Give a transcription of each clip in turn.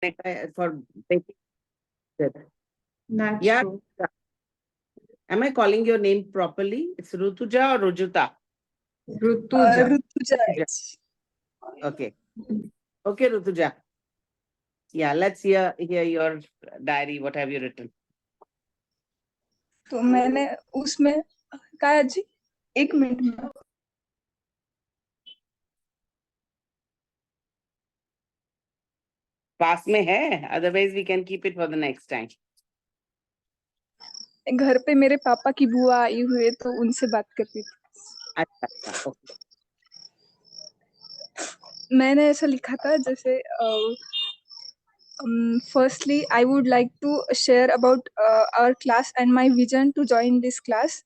for taking it. That's Yeah. true. Am I calling your name properly? It's Rutuja or Rujuta? Rutuja. Rutuja. Rutuja. Okay. Okay, Rutuja. Yeah, let's hear your diary. What have you written? तो मैंने उसमें कहा जी 1 minute में पास में है, otherwise we can keep it for the next time. घर पे मेरे पापा की बुआ आई हुई है तो उनसे बात करती थी. अच्छा, okay. मैंने ऐसा लिखा था जैसे firstly I would like to share about our class and my vision to join this class.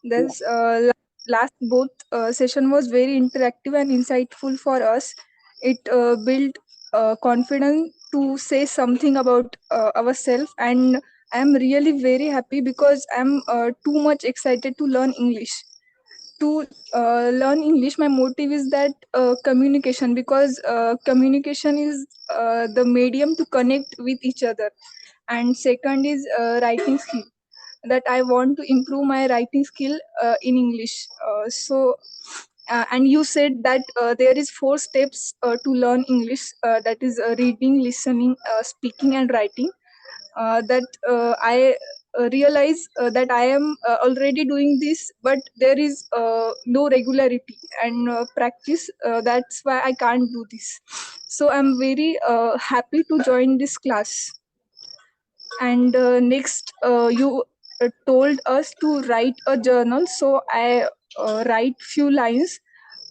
This last both session was very interactive and insightful for us. It built confidence to say something about ourselves, and I'm really very happy because I'm too much excited to learn English. To learn English, my motive is that communication, because communication is the medium to connect with each other. And second is writing skill, that I want to improve my writing skill in English. And you said that there is 4 steps to learn English, that is reading, listening, speaking, and writing. That I realize that I am already doing this, but there is no regularity and practice. That's why I can't do this. So I'm very happy to join this class. And next, you told us to write a journal, so I write few lines.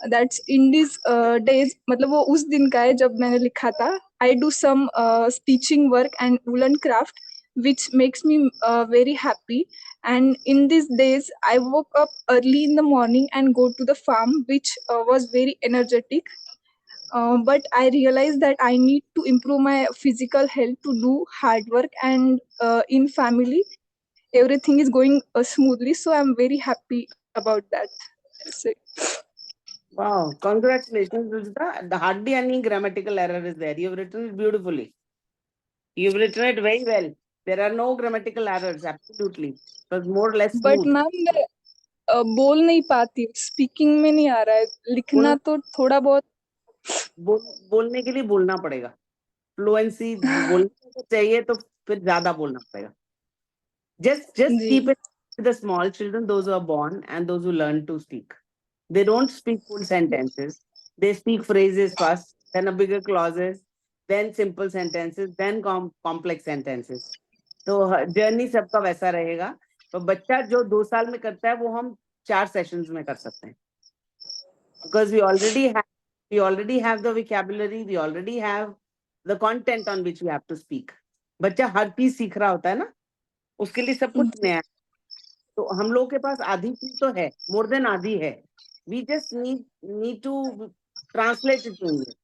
That's in these days, मतलब वो उस दिन का है जब मैंने लिखा था. I do some stitching work and woolen craft, which makes me very happy. And in these days, I woke up early in the morning and go to the farm, which was very energetic. But I realized that I need to improve my physical health to do hard work, and in family, everything is going smoothly. So I'm very happy about that. So, Wow, congratulations, Rujuta. Hardly any grammatical error is there. You've written it beautifully. You've written it very well. There are no grammatical errors, absolutely. It was more or less but smooth. Ma'am मैं बोल नहीं पाती, speaking में नहीं आ रहा है, लिखना तो थोड़ा बहुत. बोलने के लिए बोलना पड़ेगा. फ्लुएंसी बोलना तो चाहिए, तो फिर ज्यादा बोलना पड़ेगा. Just keep it with the small children, those who are born and those who learn to speak. They don't speak full sentences. They speak phrases first, then a bigger clauses, then simple sentences, then complex sentences. तो journey सबका वैसा रहेगा. तो बच्चा जो 2 साल में करता है वो हम 4 सेशंस में कर सकते हैं. Because we already have the vocabulary, we already have the content on which we have to speak. बच्चा हर चीज सीख रहा होता है ना, उसके लिए सब कुछ नया. तो हम लोगों के पास आधी चीज तो है, मोर देन आधी है. We just need to translate it to English,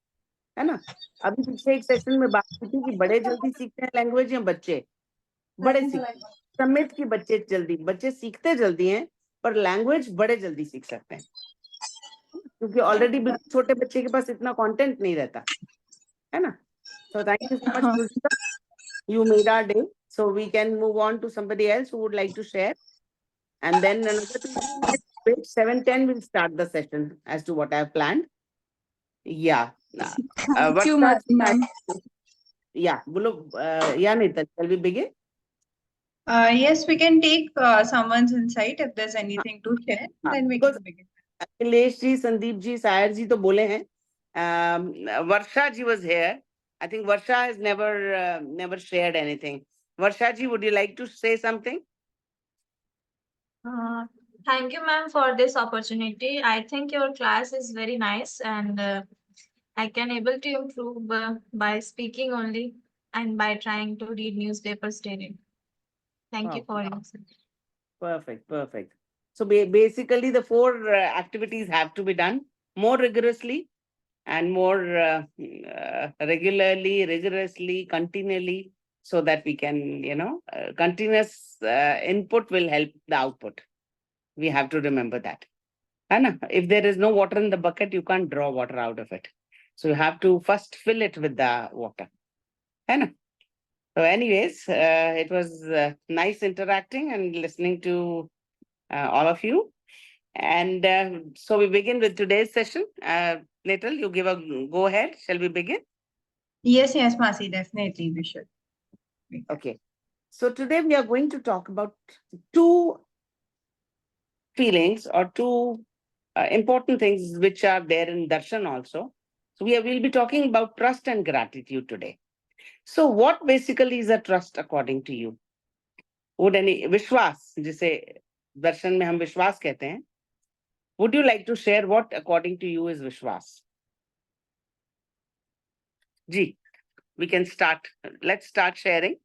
है ना. अभी पिछले एक सेशन में बात की थी कि बड़े जल्दी सीखते हैं लैंग्वेज या बच्चे. बड़े सीखते, समेत की बच्चे सीखते जल्दी हैं, पर लैंग्वेज बड़े जल्दी सीख सकते हैं, क्योंकि ऑलरेडी छोटे बच्चे के पास इतना कंटेंट नहीं रहता है ना. So thank you so much, Ruchita. You made our day. So we can move on to somebody else who would like to share. And then another 2 minutes, 7:10, we'll start the session as to what I have planned. Yeah. Thank you, ma'am. Yeah. Yeah, Nathan, shall we begin? Yes, we can take someone's insight if there's anything to share. Then we can begin. Akhilesh ji, Sandeep ji, Sayar ji to bole hain. Varsha ji was here. I think Varsha has never shared anything. Varsha ji, would you like to say something? Thank you, ma'am, for this opportunity. I think your class is very nice, and I can able to improve by speaking only and by trying to read newspapers daily. Thank you for your answer. Perfect. So basically, the 4 activities have to be done more rigorously and more rigorously, continually, so that we can, continuous input will help the output. We have to remember that. And if there is no water in the bucket, you can't draw water out of it. So you have to first fill it with the water. है ना? So anyways, it was nice interacting and listening to all of you. And so we begin with today's session. Natal, you give a go ahead. Shall we begin? Yes, Masi, definitely we should. Okay. So today we are going to talk about two feelings or two important things which are there in darshan also. So we'll be talking about trust and gratitude today. So what basically is a trust according to you? Would any विश्वास जिसे दर्शन में हम विश्वास कहते हैं, would you like to share what according to you is विश्वास? जी, we can start. Let's start sharing.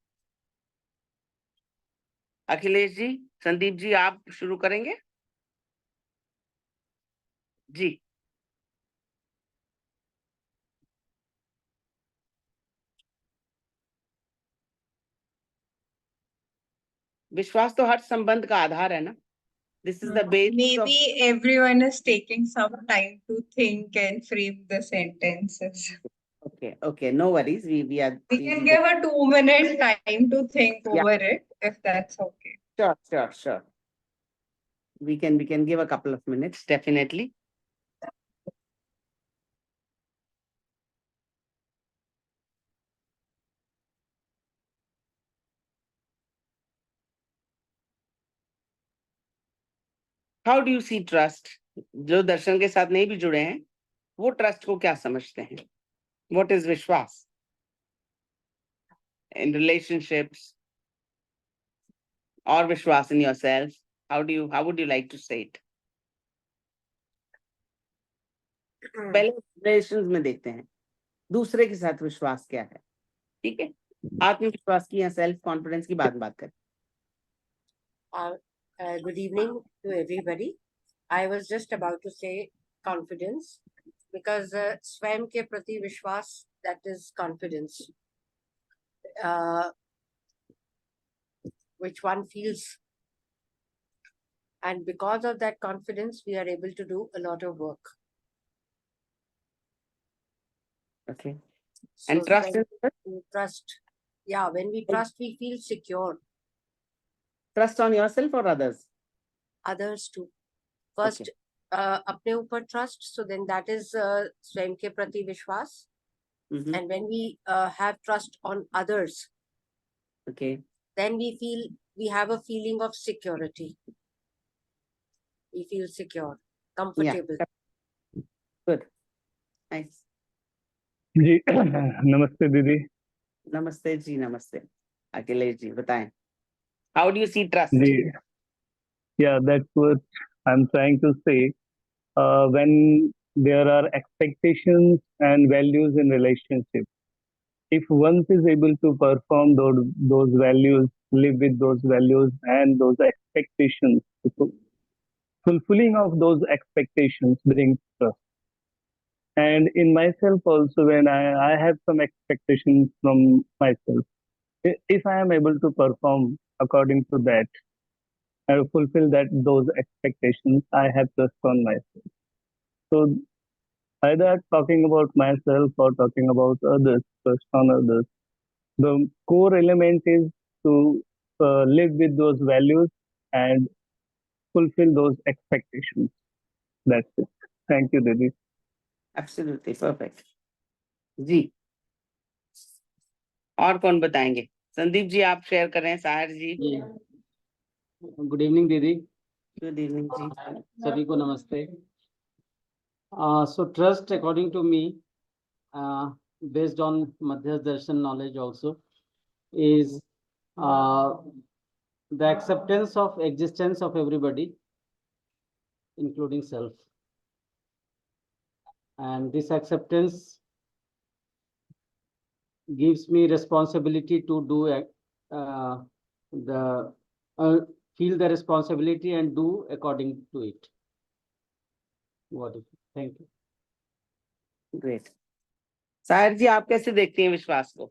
Akhilesh ji, Sandeep ji, आप शुरू करेंगे? जी. विश्वास तो हर संबंध का आधार है ना. This is the base Maybe of... everyone is taking some time to think and frame the sentences. Okay, no worries. We are... We can give a 2-minute time to think over it, if that's okay. Sure. We can give a couple of minutes, definitely. How do you see trust? जो दर्शन के साथ नहीं भी जुड़े हैं, वो trust को क्या समझते हैं? What is विश्वास? In relationships or विश्वास in yourself, how would you like to say it? पहले रिलेशंस में देखते हैं, दूसरे के साथ विश्वास क्या है. ठीक है, आत्मविश्वास की या सेल्फ कॉन्फिडेंस की बात करें. Good evening to everybody. I was just about to say confidence because स्वयं के प्रति विश्वास, that is confidence, which one feels, and because of that confidence we are able to do a lot of work. Okay. So And trust when is we trust, when we trust we feel secure. trust on yourself or others? Others too. First, Okay. अपने ऊपर trust, so then that is स्वयं के प्रति विश्वास. Mhm. And when we have trust on others, Okay. then we have a feeling of security. We feel secure, comfortable. Yeah. Good. Nice. जी नमस्ते दीदी. नमस्ते जी, नमस्ते. अखिलेश जी, बताएं. How do you see trust? Ji, yeah, that's what I'm trying to say. When there are expectations and values in relationship, if one is able to perform those values, live with those values and those expectations, fulfilling of those expectations brings trust. And in myself also, when I have some expectations from myself, if I am able to perform according to that, I fulfill those expectations, I have trust on myself. So either talking about myself or talking about others, trust on others, the core element is to live with those values and fulfill those expectations. That's it. Thank you, Didi. Absolutely perfect. जी. और कौन बताएंगे? संदीप जी, आप share करें. साहिर जी. Good evening दीदी. Good evening जी. सभी को नमस्ते. So trust, according to me, based on Madhya Darshan knowledge also, is the acceptance of existence of everybody, including self. And this acceptance gives me responsibility to do feel the responsibility and do according to it. Thank you. Great. Sahir ji, आप कैसे देखती हैं विश्वास को?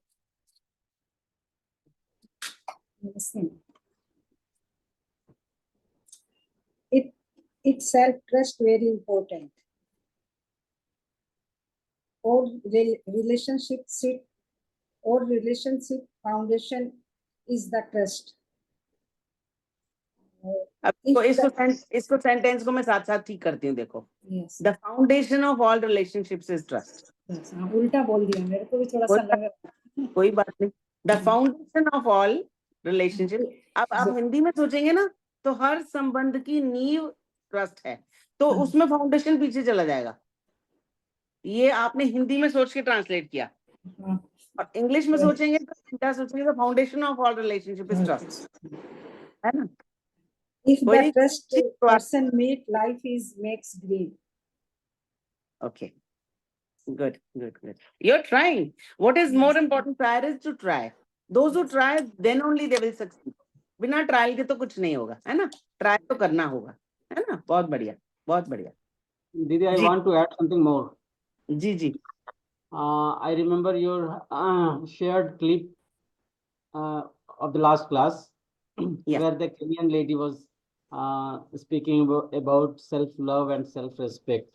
It's self-trust very important. All relationships sit or relationship foundation is the trust. अब इसको sentence को मैं साथ साथ ठीक करती हूँ. देखो, Yes. the foundation of all relationships is trust. Yes. हाँ, उल्टा बोल दिया, मेरे को भी थोड़ा सा लगा. कोई बात नहीं. The foundation of all relationships. अब आप हिंदी में सोचेंगे ना, तो हर संबंध की नींव ट्रस्ट है, तो उसमें फाउंडेशन पीछे चला जाएगा. ये आपने हिंदी में सोच के ट्रांसलेट किया, और इंग्लिश में सोचेंगे तो सीधा सोचेंगे तो foundation of all relationship is trust, है ना. If the trust person meet, life is makes green. Okay. Good. You're trying. What is more important prior is to try. Those who try, then only they will succeed. बिना trial के तो कुछ नहीं होगा, है ना. ट्राई तो करना होगा, है ना. बहुत बढ़िया, बहुत बढ़िया. Didi, I want to add something more. Ji. I remember your shared clip of the last class, Yeah. where the Kenyan lady was speaking about self-love and self-respect.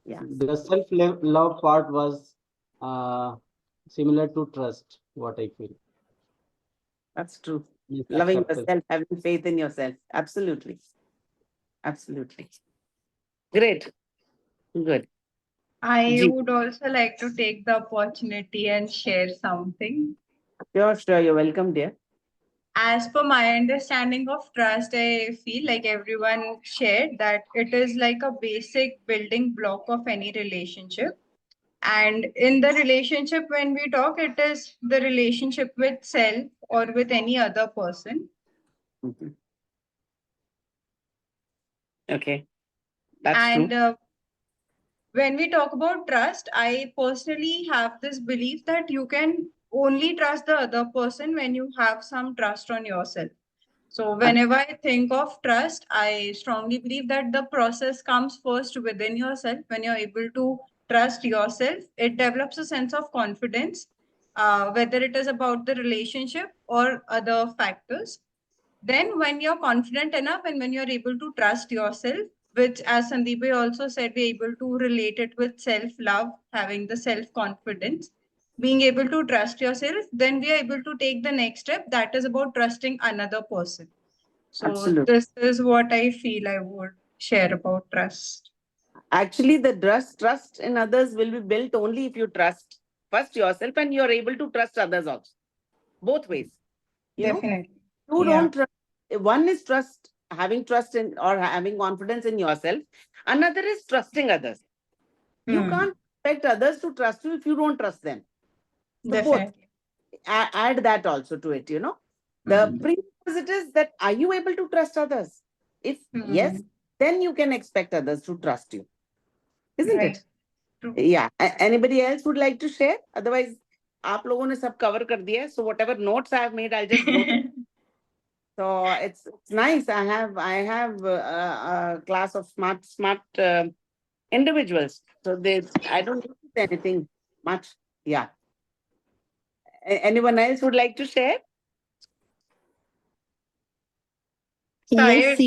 Yeah. The self-love part was similar to trust, what I feel. That's true. Yes, Loving acceptance. yourself, having faith in yourself. Absolutely. Great. Good. I Ji. would also like to take the opportunity and share something. Sure. You're welcome, dear. As per my understanding of trust, I feel like everyone shared that it is like a basic building block of any relationship. And in the relationship, when we talk, it is the relationship with self or with any other person. Mhm. Okay. That's And true. when we talk about trust, I personally have this belief that you can only trust the other person when you have some trust on yourself. So whenever I think of trust, I strongly believe that the process comes first within yourself. When you're able to trust yourself, it develops a sense of confidence, whether it is about the relationship or other factors. Then when you're confident enough and when you're able to trust yourself, which as Sandeep bhai also said, we're able to relate it with self-love, having the self-confidence, being able to trust yourself, then we are able to take the next step, that is about trusting another person. So Absolutely. this is what I feel I would share about trust. Actually, the trust in others will be built only if you trust first yourself and you're able to trust others also. Both ways. You know? Definitely. You don't trust. One is having trust in or having confidence in yourself. Another is trusting others. You can't expect others to trust you if you don't trust them. So both. Add that also to it, you know. The prerequisite is that are you able to trust others? If yes, then you can expect others to trust you. Isn't it? True. Yeah. Anybody else would like to share? Otherwise, आप लोगों ने सब cover कर दिया. So whatever notes I have made, I'll just go through. So it's nice. I have a class of smart individuals. So I don't need anything much. Yeah. Anyone else would like to share? Yes,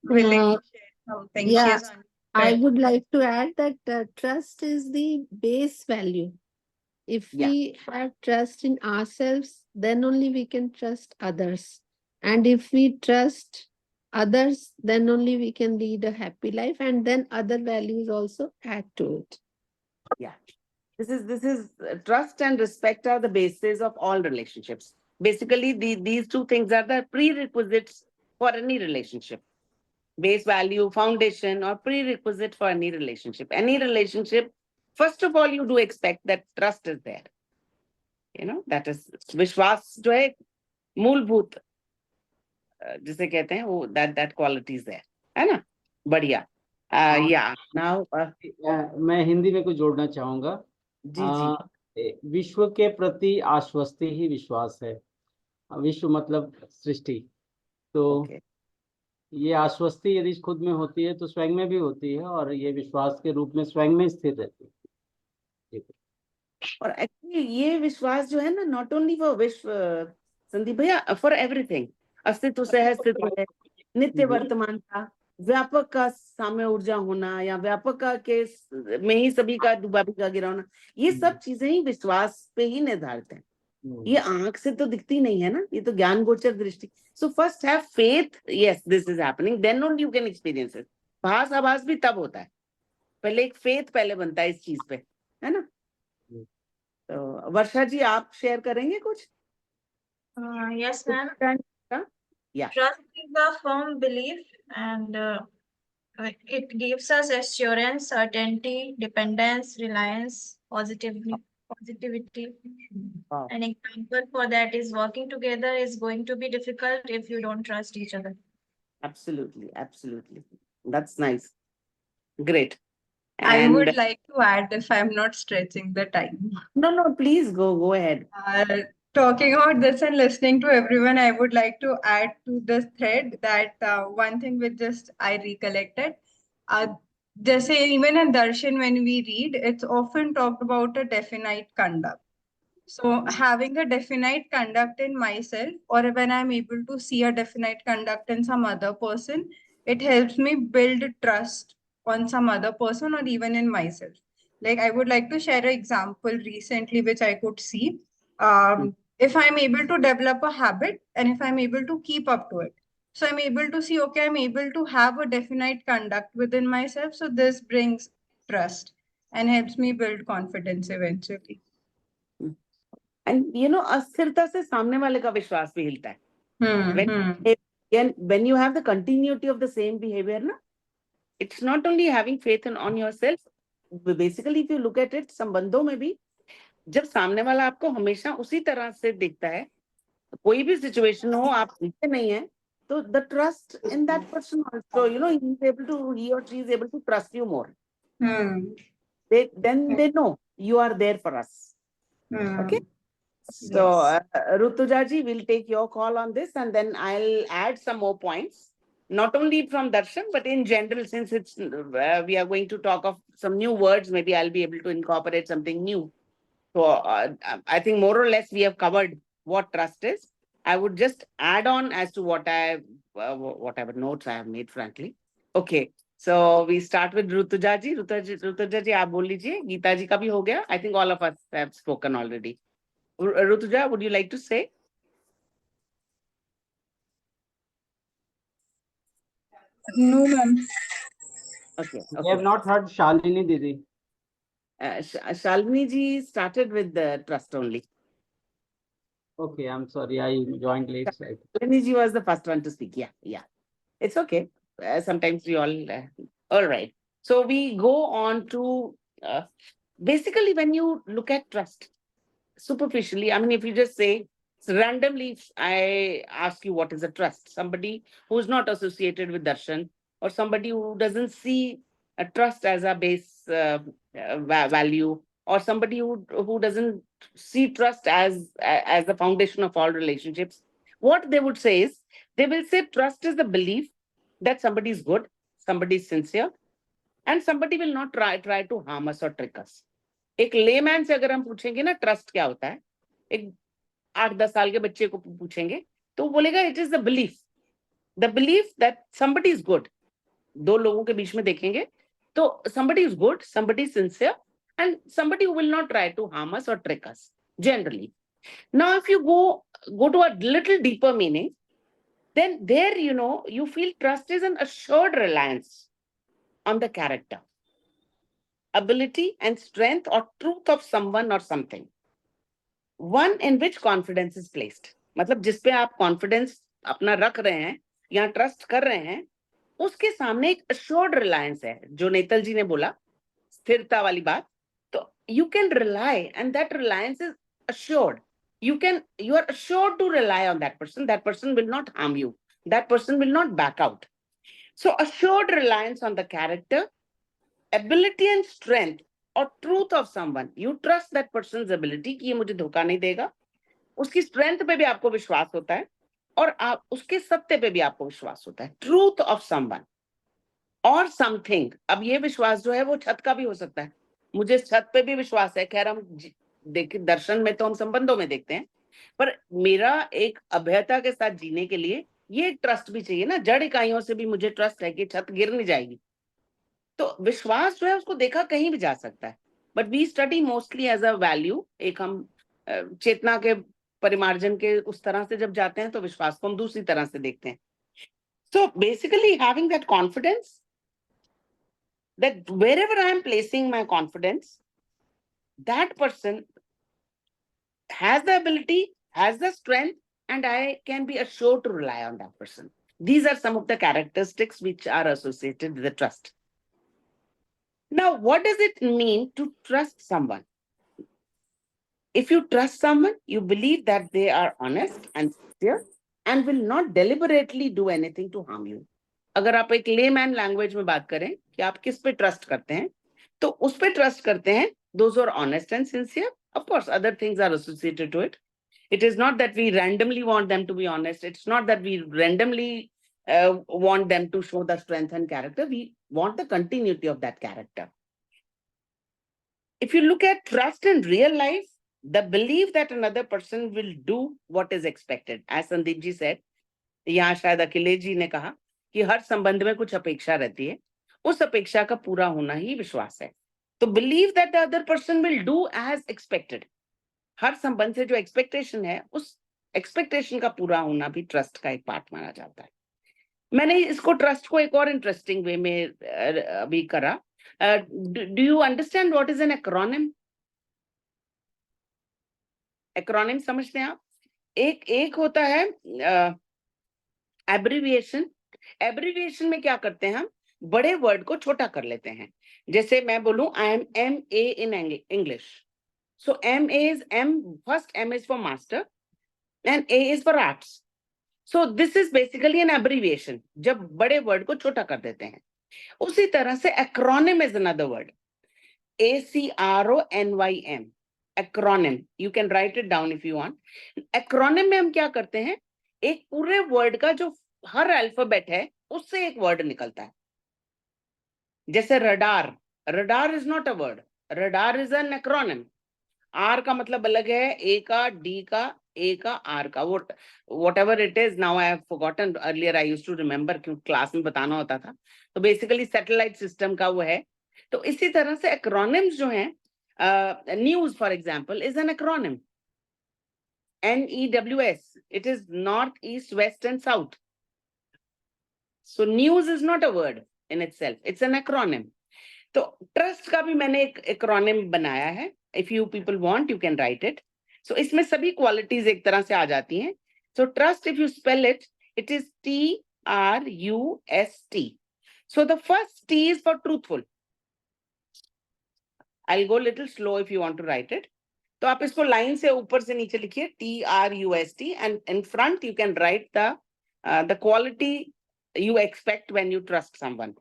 willing Uh, to share something. yeah, Yes, I would like to add that trust is the base value. If we have trust in ourselves, then only we can trust others. And if we trust others, then only we can lead a happy life, and then other values also add to it. Yeah. This is trust and respect are the basis of all relationships. Basically, these two things are the prerequisites for any relationship. Base value, foundation, or prerequisite for any relationship. Any relationship, first of all, you do expect that trust is there. You know, that is Vishwas जो है मूलभूत जिसे कहते हैं वो that quality is there. है ना? बढ़िया. Yeah. Now मैं हिंदी में कुछ जोड़ना चाहूंगा. जी. विश्व के प्रति आश्वस्ति ही विश्वास है. विश्व मतलब सृष्टि. तो ये आश्वस्ति यदि खुद में होती है तो स्वयं में भी होती है, और ये विश्वास के रूप में स्वयं में स्थिर रहती है. और एक्चुअली ये विश्वास जो है ना, नॉट ओनली फॉर विश्व संदीप भैया, फॉर एवरीथिंग. अस्तित्व से है, अस्तित्व है, नित्य वर्तमान था, व्यापक का साम्य ऊर्जा होना या व्यापक का केस में ही सभी का डूबा भिगा गिरा होना, ये सब चीजें ही विश्वास पे ही निर्धारित है। ये आंख से तो दिखती नहीं है ना, ये तो ज्ञान गोचर दृष्टि। So first have faith, yes this is happening, then only you can experience it. भास आभास भी तब होता है, पहले एक फेथ पहले बनता है इस चीज पे, है ना। तो वर्षा जी आप शेयर करेंगे कुछ? Yes, ma'am. Yeah. Trust is a firm belief, and it gives us assurance, certainty, dependence, reliance, positivity. Wow. An example for that is working together is going to be difficult if you don't trust each other. Absolutely, absolutely. That's nice. Great. I would And like to add, if I'm not stretching the time. no, please go ahead. Talking about this and listening to everyone, I would like to add to this thread that one thing which just I recollected. Just say even in Darshan, when we read, it's often talked about a definite conduct. So having a definite conduct in myself, or when I'm able to see a definite conduct in some other person, it helps me build trust on some other person or even in myself. Like I would like to share an example recently, which I could see. If I'm able to develop a habit and if I'm able to keep up to it. So I'm able to see, okay, I'm able to have a definite conduct within myself. So this brings trust and helps me build confidence eventually. And अस्थिरता से सामने वाले का विश्वास भी हिलता है। When you have the continuity of the same behavior, na, it's not only having faith on yourself. Basically, if you look at it, संबंधों में भी जब सामने वाला आपको हमेशा उसी तरह से देखता है, कोई भी सिचुएशन हो, आप नीचे नहीं है, तो the trust in that person also, he or she is able to trust you more. Then they know you are there for us. Okay. So, Rutuja ji, we'll take your call on this, and then I'll add some more points, not only from Darshan, but in general, since it's we are going to talk of some new words, maybe I'll be able to incorporate something new. So, I think more or less we have covered what trust is. I would just add on as to whatever notes I have made, frankly. Okay. So we start with Rutuja ji. Rutuja ji, आप बोल लीजिए. गीता जी का भी हो गया. I think all of us have spoken already. Rutuja, would you like to say? No, ma'am. Okay. We have not heard Shalini Didi. Shalini ji started with the trust only. Okay, I'm sorry, I joined late. Shalini ji was the first one to speak. Yeah. It's okay. Sometimes we all right. So we go on to basically when you look at trust superficially, I mean, if you just say randomly, I ask you what is a trust, somebody who's not associated with darshan or somebody who doesn't see a trust as a base value, or somebody who doesn't see trust as the foundation of all relationships, what they would say is, they will say trust is the belief that somebody is good, somebody is sincere, and somebody will not try to harm us or trick us. एक layman से अगर हम पूछेंगे ना trust क्या होता है, एक 8-10 साल के बच्चे को पूछेंगे तो वो बोलेगा it is the belief that somebody is good. दो लोगों के बीच में देखेंगे तो somebody is good, somebody is sincere, and somebody who will not try to harm us or trick us generally. Now if you go to a little deeper meaning, then there you feel trust is an assured reliance on the character, ability and strength or truth of someone or something, one in which confidence is placed. मतलब जिस पे आप confidence अपना रख रहे हैं या trust कर रहे हैं, उसके सामने एक assured reliance है, जो नेतल जी ने बोला स्थिरता वाली बात. तो you can rely, and that reliance is assured. You are assured to rely on that person. That person will not harm you. That person will not back out. So assured reliance on the character, ability and strength or truth of someone. You trust that person's ability कि ये मुझे धोखा नहीं देगा. उसकी strength पे भी आपको विश्वास होता है और आप उसके सत्य पे भी आपको विश्वास होता है. Truth of someone or something. अब ये विश्वास जो है वो छत का भी हो सकता है. मुझे छत पे भी विश्वास है. खैर हम देखिए दर्शन में तो हम संबंधों में देखते हैं, पर मेरा एक अभयता के साथ जीने के लिए ये ट्रस्ट भी चाहिए ना, जड़ इकाइयों से भी मुझे ट्रस्ट है कि छत गिर नहीं जाएगी। तो विश्वास जो है उसको देखा कहीं भी जा सकता है, but we study mostly as a value. एक हम चेतना के परिमार्जन के उस तरह से जब जाते हैं तो विश्वास को हम दूसरी तरह से देखते हैं। So basically having that confidence that wherever I am placing my confidence, that person has the ability, has the strength, and I can be assured to rely on that person. These are some of the characteristics which are associated with the trust. Now, what does it mean to trust someone? If you trust someone, you believe that they are honest and sincere and will not deliberately do anything to harm you. अगर आप एक layman language में बात करें कि आप किस पे ट्रस्ट करते हैं, तो उस पे ट्रस्ट करते हैं those who are honest and sincere. Of course, other things are associated to it. It is not that we randomly want them to be honest. It's not that we randomly want them to show the strength and character. We want the continuity of that character. If you look at trust in real life, the belief that another person will do what is expected, as Sandeep ji said, यहाँ शायद अखिलेश जी ने कहा कि हर संबंध में कुछ अपेक्षा रहती है, उस अपेक्षा का पूरा होना ही विश्वास है। तो believe that the other person will do as expected. हर संबंध से जो एक्सपेक्टेशन है, उस एक्सपेक्टेशन का पूरा होना भी ट्रस्ट का एक पार्ट माना जाता है। मैंने इसको ट्रस्ट को एक और इंटरेस्टिंग वे में अभी करा। Do you understand what is an acronym? Acronym समझते हैं आप? एक होता है एब्रिविएशन। एब्रिविएशन में क्या करते हैं हम? बड़े वर्ड को छोटा कर लेते हैं। जैसे मैं बोलूं I am MA in English, so MA is first M is for master and A is for arts. So this is basically an abbreviation, जब बड़े वर्ड को छोटा कर देते हैं। उसी तरह से acronym is another word, ACRONYM, acronym. You can write it down if you want. Acronym में हम क्या करते हैं? एक पूरे वर्ड का जो हर अल्फाबेट है उससे एक वर्ड निकलता है। जैसे radar, radar is not a word, radar is an acronym. R का मतलब अलग है, ए का, डी का, ए का, आर का, whatever it is. Now I have forgotten. Earlier I used to remember क्यों क्लास में बताना होता था। तो बेसिकली सैटेलाइट सिस्टम का वो है। तो इसी तरह से एक्रोनिम्स जो हैं, news for example is an acronym, NEWS. It is north, east, west and south. So news is not a word in itself, it's an acronym. तो ट्रस्ट का भी मैंने एक एक्रोनिम बनाया है। If you people want, you can write it. So इसमें सभी qualities एक तरह से आ जाती हैं। So trust, if you spell it, it is TRUST. So the first T is for truthful. I'll go a little slow if you want to write it. तो आप इसको लाइन से ऊपर से नीचे लिखिए, TRUST, and in front you can write the quality you expect when you trust someone,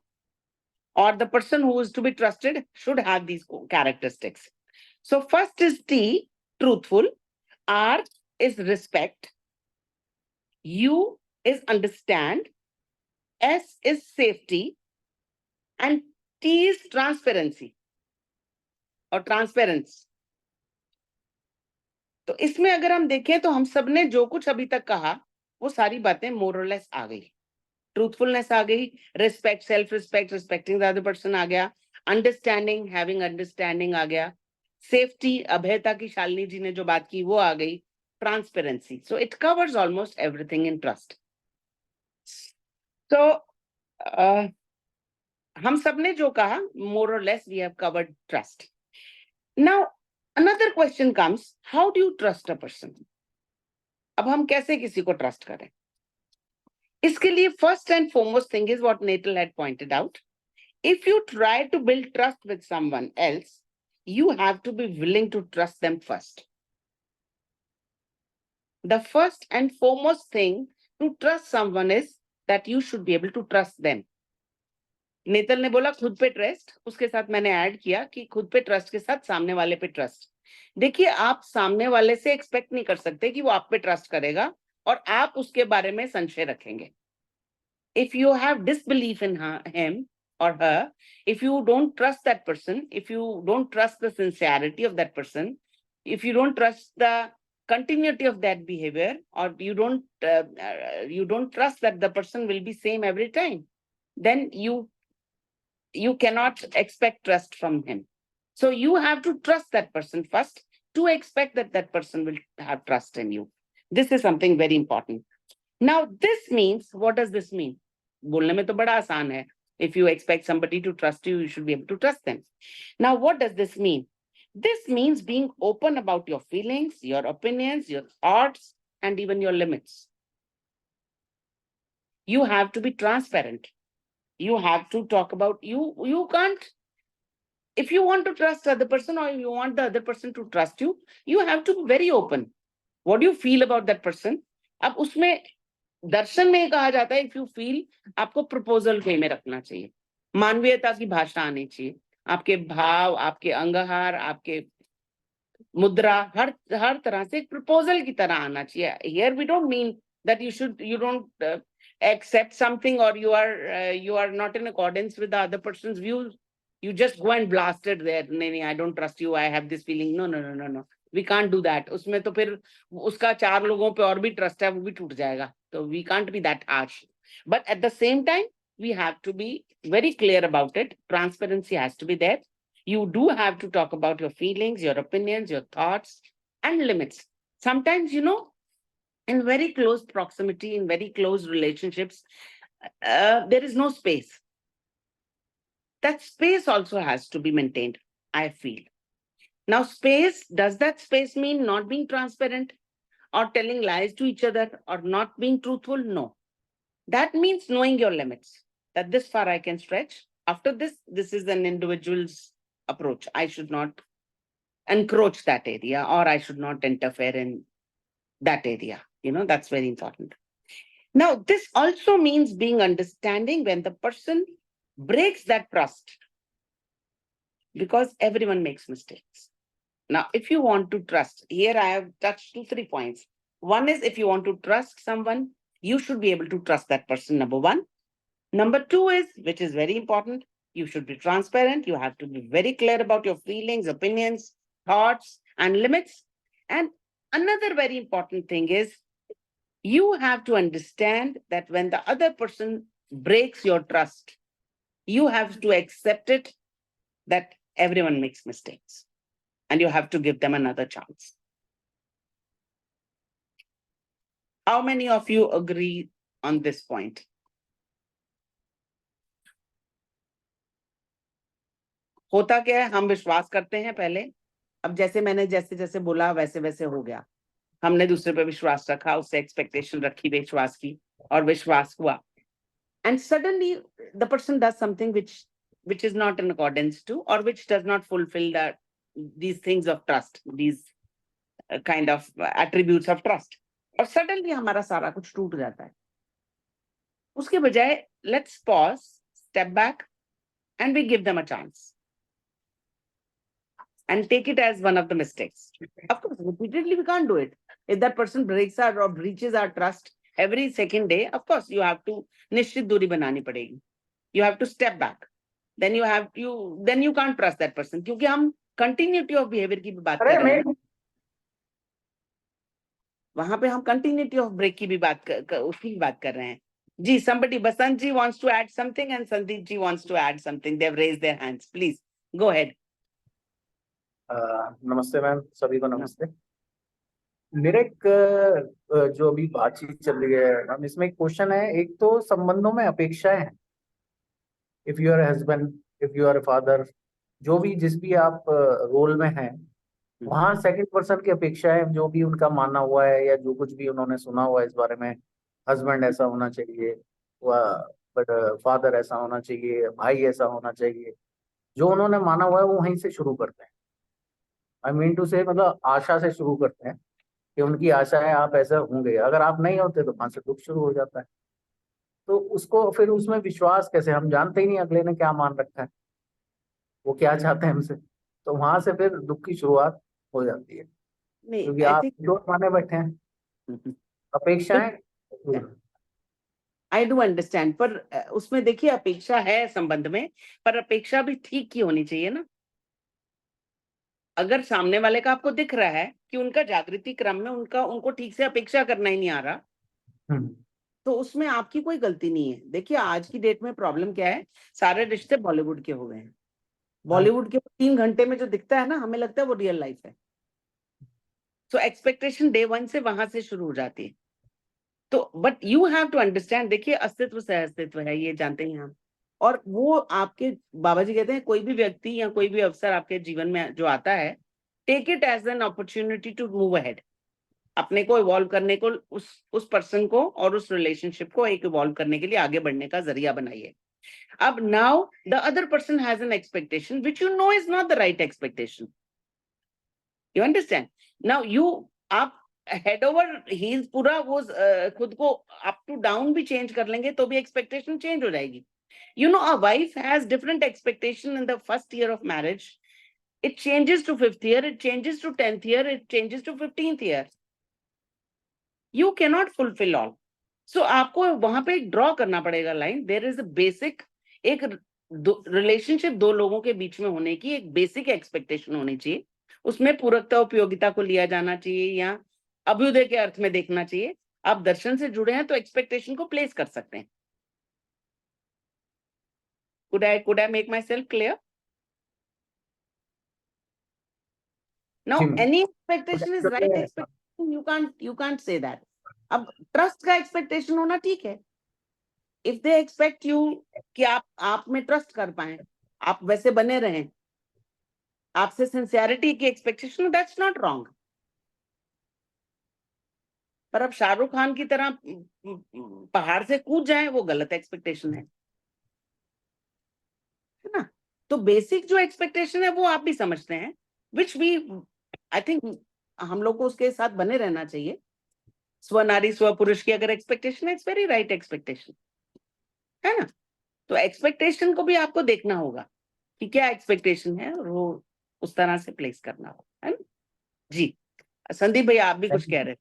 or the person who is to be trusted should have these characteristics. So first is T, truthful. R is respect. U is understand. S is safety. And T is transparency or transparency. तो इसमें अगर हम देखें तो हम सबने जो कुछ अभी तक कहा वो सारी बातें मोर और लेस आ गई। ट्रूथफुलनेस आ गई, respect, self respect, respecting the other person आ गया, अंडरस्टैंडिंग, हैविंग अंडरस्टैंडिंग आ गया, सेफ्टी, अभयता की शालिनी जी ने जो बात की वो आ गई, transparency. So it covers almost everything in trust. तो हम सबने जो कहा मोर और less we have covered trust. Now another question comes, how do you trust a person? अब हम कैसे किसी को ट्रस्ट करें? इसके लिए first and foremost thing is what Natal had pointed out. If you try to build trust with someone else, you have to be willing to trust them first. The first and foremost thing to trust someone is that you should be able to trust them. नेतल ने बोला खुद पे trust, उसके साथ मैंने add किया कि खुद पे ट्रस्ट के साथ सामने वाले पे ट्रस्ट. देखिए, आप सामने वाले से एक्सपेक्ट नहीं कर सकते कि वो आप पे ट्रस्ट करेगा और आप उसके बारे में संशय रखेंगे. If you have disbelief in him or her, if you don't trust that person, if you don't trust the sincerity of that person, if you don't trust the continuity of that behavior, or you don't trust that the person will be same every time, then you cannot expect trust from him. So you have to trust that person first to expect that that person will have trust in you. This is something very important. Now this means, what does this mean? बोलने में तो बड़ा आसान है. If you expect somebody to trust you, you should be able to trust them. Now what does this mean? This means being open about your feelings, your opinions, your thoughts, and even your limits. You have to be transparent. You have to talk about, you can't, if you want to trust the other person, or you want the other person to trust you, you have to be very open. What do you feel about that person? अब उसमें दर्शन में कहा जाता है, if you feel, आपको proposal वे में रखना चाहिए. मानवीयता की भाषा आनी चाहिए. आपके भाव, आपके अंगहार, आपके मुद्रा, हर तरह से एक proposal की तरह आना चाहिए. Here we don't mean that you don't accept something, or you are not in accordance with the other person's views. You just go and blast it there. नहीं, I don't trust you. I have this feeling. No. We can't do that. उसमें तो फिर उसका 4 लोगों पे और भी trust है, वो भी टूट जाएगा. So we can't be that harsh. But at the same time, we have to be very clear about it. Transparency has to be there. You do have to talk about your feelings, your opinions, your thoughts, and limits. Sometimes, in very close proximity, in very close relationships, there is no space. That space also has to be maintained, I feel. Now, does that space mean not being transparent or telling lies to each other or not being truthful? No. That means knowing your limits, that this far I can stretch. After this is an individual's approach. I should not encroach that area, or I should not interfere in that area. That's very important. Now, this also means being understanding when the person breaks that trust, because everyone makes mistakes. Now, if you want to trust, here I have touched 2-3 points. One is, if you want to trust someone, you should be able to trust that person, number 1. Number 2 is, which is very important, you should be transparent. You have to be very clear about your feelings, opinions, thoughts, and limits. And another very important thing is, you have to understand that when the other person breaks your trust, you have to accept it, that everyone makes mistakes, and you have to give them another chance. How many of you agree on this point? होता क्या है, हम विश्वास करते हैं पहले, अब जैसे मैंने जैसे बोला वैसे वैसे हो गया. हमने दूसरे पे विश्वास रखा, उससे एक्सपेक्टेशन रखी विश्वास की, और विश्वास हुआ. And suddenly the person does something which is not in accordance to, or which does not fulfill these things of trust, these kind of attributes of trust. और suddenly हमारा सारा कुछ टूट जाता है. उसके बजाय, let's pause, step back, and we give them a chance. And take it as one of the mistakes. Of course, repeatedly we can't do it. If that person breaks or breaches our trust every second day, of course you have to निश्चित दूरी बनानी पड़ेगी. You have to step back. Then you can't trust that person, क्योंकि हम continuity of behavior की भी बात कर रहे हैं. वहां पे हम continuity of break की भी उसकी बात कर रहे हैं. जी, somebody, Basant ji wants to add something, and Sandeep ji wants to add something. They've raised their hands. Please go ahead. नमस्ते मैम, सभी को नमस्ते. मेरे एक जो अभी बातचीत चल रही है हम, इसमें एक क्वेश्चन है. एक तो संबंधों में अपेक्षाएं हैं. If you are husband, if you are father, जो भी जिस भी आप रोल में हैं, वहाँ सेकंड पर्सन की अपेक्षाएं, जो भी उनका मानना हुआ है या जो कुछ भी उन्होंने सुना हुआ है इस बारे में, हस्बैंड ऐसा होना चाहिए, बट फादर ऐसा होना चाहिए, भाई ऐसा होना चाहिए, जो उन्होंने माना हुआ है वो वहीं से शुरू करते हैं. आई मीन टू से, मतलब आशा से शुरू करते हैं कि उनकी आशा है आप ऐसा होंगे. अगर आप नहीं होते तो वहां से दुख शुरू हो जाता है. तो उसको फिर उसमें विश्वास कैसे, हम जानते ही नहीं अगले ने क्या मान रखा है, वो क्या चाहते हैं हमसे. तो वहां से फिर दुख की शुरुआत हो जाती है, क्योंकि आप जो माने बैठे हैं. अपेक्षाएं, I do understand, पर उसमें देखिए, अपेक्षा है संबंध में, पर अपेक्षा भी ठीक की होनी चाहिए ना. अगर सामने वाले का आपको दिख रहा है कि उनका जागृति क्रम में उनको ठीक से अपेक्षा करना ही नहीं आ रहा, तो उसमें आपकी कोई गलती नहीं है। देखिए आज की डेट में प्रॉब्लम क्या है, सारे रिश्ते बॉलीवुड के हो गए हैं। बॉलीवुड के 3 घंटे में जो दिखता है ना, हमें लगता है वो रियल लाइफ है। सो एक्सपेक्टेशन डे 1 से वहां से शुरू हो जाती है। तो but you have to understand, देखिए अस्तित्व से अस्तित्व है, ये जानते हैं हम। और वो आपके बाबा जी कहते हैं कोई भी व्यक्ति या कोई भी अवसर आपके जीवन में जो आता है, take it as an opportunity to move ahead, अपने को इवॉल्व करने को, उस पर्सन को और उस रिलेशनशिप को एक इवॉल्व करने के लिए आगे बढ़ने का जरिया बनाइए। अब now the other person has an expectation which you know is not the right expectation, you understand. Now आप हेड ओवर हील्स पूरा वो खुद को अप टू डाउन भी चेंज कर लेंगे तो भी एक्सपेक्टेशन चेंज हो जाएगी। You know, a wife has different expectation in the first year of marriage. It changes to 5th year, it changes to 10th year, it changes to 15th year. You cannot fulfill all. So आपको वहां पे एक draw करना पड़ेगा line. There is a basic, एक relationship दो लोगों के बीच में होने की एक बेसिक एक्सपेक्टेशन होनी चाहिए। उसमें पूरकता उपयोगिता को लिया जाना चाहिए या अभ्युदय के अर्थ में देखना चाहिए। आप दर्शन से जुड़े हैं तो एक्सपेक्टेशन को प्लेस कर सकते हैं। Could I make myself clear? Now, any expectation is right expectation. You can't say that. अब ट्रस्ट का एक्सपेक्टेशन होना ठीक है। If they expect you कि आप में ट्रस्ट कर पाए, आप वैसे बने रहें, आपसे सिंसियरिटी की एक्सपेक्टेशन, that's not wrong. पर अब शाहरुख खान की तरह पहाड़ से कूद जाए, वो गलत एक्सपेक्टेशन है ना। तो बेसिक जो एक्सपेक्टेशन है वो आप भी समझते हैं, विच वी आई थिंक हम लोग को उसके साथ बने रहना चाहिए। स्वनारी स्व पुरुष की अगर एक्सपेक्टेशन है, इट्स वेरी राइट एक्सपेक्टेशन है ना। तो एक्सपेक्टेशन को भी आपको देखना होगा कि क्या एक्सपेक्टेशन है और वो उस तरह से प्लेस करना होगा, है ना जी। संदीप भैया आप भी कुछ कह रहे थे।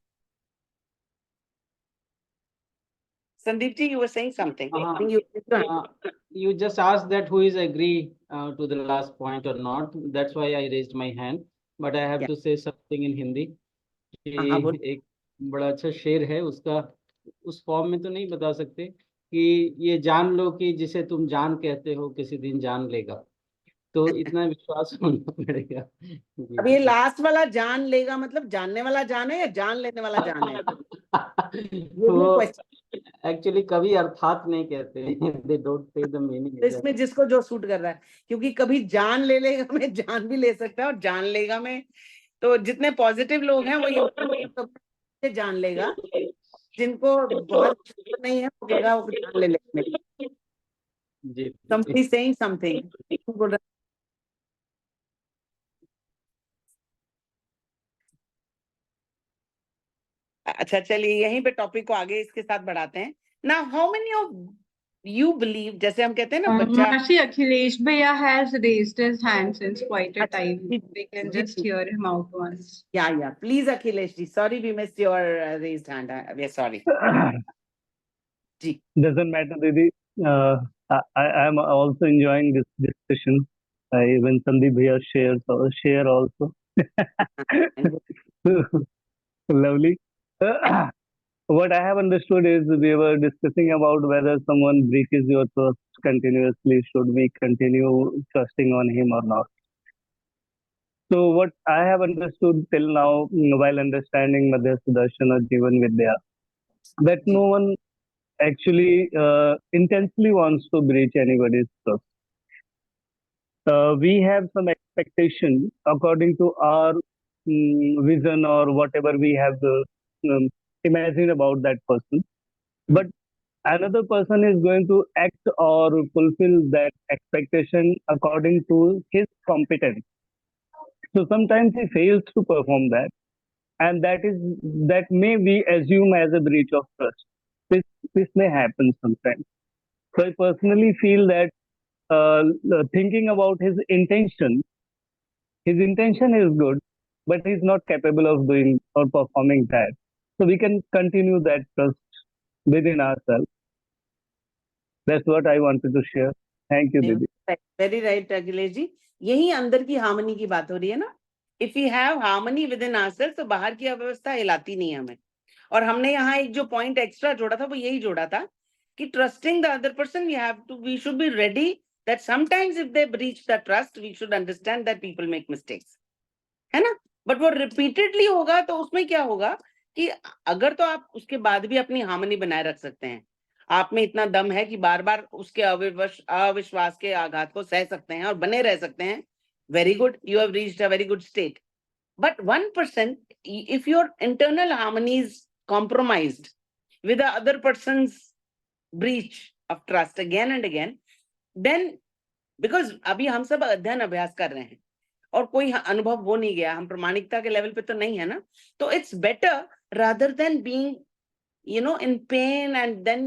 Sandeep ji, you were saying something. I think You just asked that who is agree to the last point or not. That's why I raised my hand. But I have to say something in Hindi. एक बड़ा अच्छा शेर है, उसका उस form में तो नहीं बता सकते कि ये जान लो कि जिसे तुम जान कहते हो किसी दिन जान लेगा। तो इतना विश्वास होना पड़ेगा। अब ये लास्ट वाला जान लेगा मतलब जानने वाला जान है या जान लेने वाला जान है? वो एक्चुअली कभी अर्थात नहीं कहते हैं, they don't say the meaning. इसमें जिसको जो सूट कर रहा है, क्योंकि कभी जान ले लेगा में जान भी ले सकता है और जान लेगा में तो जितने पॉजिटिव लोग हैं वो ये जान लेगा, जिनको बहुत नहीं है वो कहेगा वो जान ले लेगा। Somebody saying something. अच्छा चलिए यहीं पे टॉपिक को आगे इसके साथ बढ़ाते हैं ना। How many of you believe, जैसे हम कहते हैं ना बच्चा Akhilesh Bhaiya has raised his hand since quite a time. We can just hear him out once. Yeah. Please Akhilesh ji. Sorry we missed your raised hand. We are sorry. Ji. Doesn't matter, Didi. I am also enjoying this discussion. Even Sandeep Bhaiya share also. Lovely. What I have understood is we were discussing about whether someone breaches your trust continuously, should we continue trusting on him or not? So what I have understood till now, while understanding Madhya Sudarshan or Jivan Vidya, that no one actually intensely wants to breach anybody's trust. We have some expectation according to our vision or whatever we have imagine about that person, but another person is going to act or fulfill that expectation according to his competence. So sometimes he fails to perform that, and that may we assume as a breach of trust. This may happen sometimes. So I personally feel that thinking about his intention is good, but he's not capable of doing or performing that. So we can continue that trust within ourselves. That's what I wanted to share. Thank you, Didi. Very right, Akhilesh ji. यही अंदर की harmony की बात हो रही है ना। If you have harmony with in ourselves, तो बाहर की अव्यवस्था हिलाती नहीं है हमें। और हमने यहाँ एक जो पॉइंट एक्स्ट्रा जोड़ा था वो यही जोड़ा था कि trusting the other person, we should be ready that sometimes if they breach the trust, we should understand that people make mistakes, है ना। बट वो रिपीटेडली होगा तो उसमें क्या होगा कि अगर तो आप उसके बाद भी अपनी हार्मनी बनाए रख सकते हैं, आप में इतना दम है कि बार बार उसके अविश्वास के आघात को सह सकते हैं और बने रह सकते हैं, very good, you have reached a very good state. But 1%, if your internal harmony is compromised with the other person's breach of trust again and again, then, because अभी हम सब अध्ययन अभ्यास कर रहे हैं और कोई अनुभव हो नहीं गया, हम प्रमाणिकता के लेवल पे तो नहीं है ना, तो it's better rather than being, in pain and then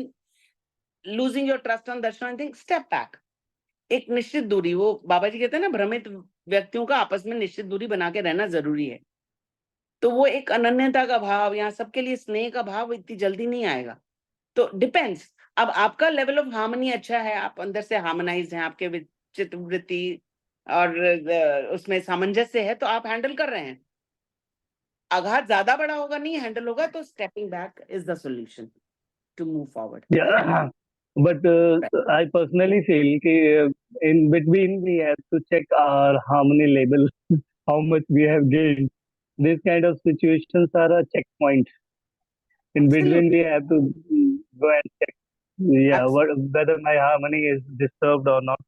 losing your trust on Darshan, I think step back. एक निश्चित दूरी, वो बाबा जी कहते हैं ना, भ्रमित व्यक्तियों का आपस में निश्चित दूरी बना के रहना जरूरी है। तो वो एक अनन्यता का भाव, यहाँ सबके लिए स्नेह का भाव इतनी जल्दी नहीं आएगा। तो डिपेंड्स, अब आपका लेवल ऑफ हार्मनी अच्छा है, आप अंदर से हार्मोनाइज हैं, आपके चित्तवृत्ति और उसमें सामंजस्य है, तो आप हैंडल कर रहे हैं। आघात ज्यादा बड़ा होगा, नहीं हैंडल होगा, तो stepping back is the solution to move forward. Yeah, but I personally feel that in between we have to check our harmony level, how much we have gained. These kind of situations are a checkpoint. In between we have to go and check, yeah, whether my harmony is disturbed or not.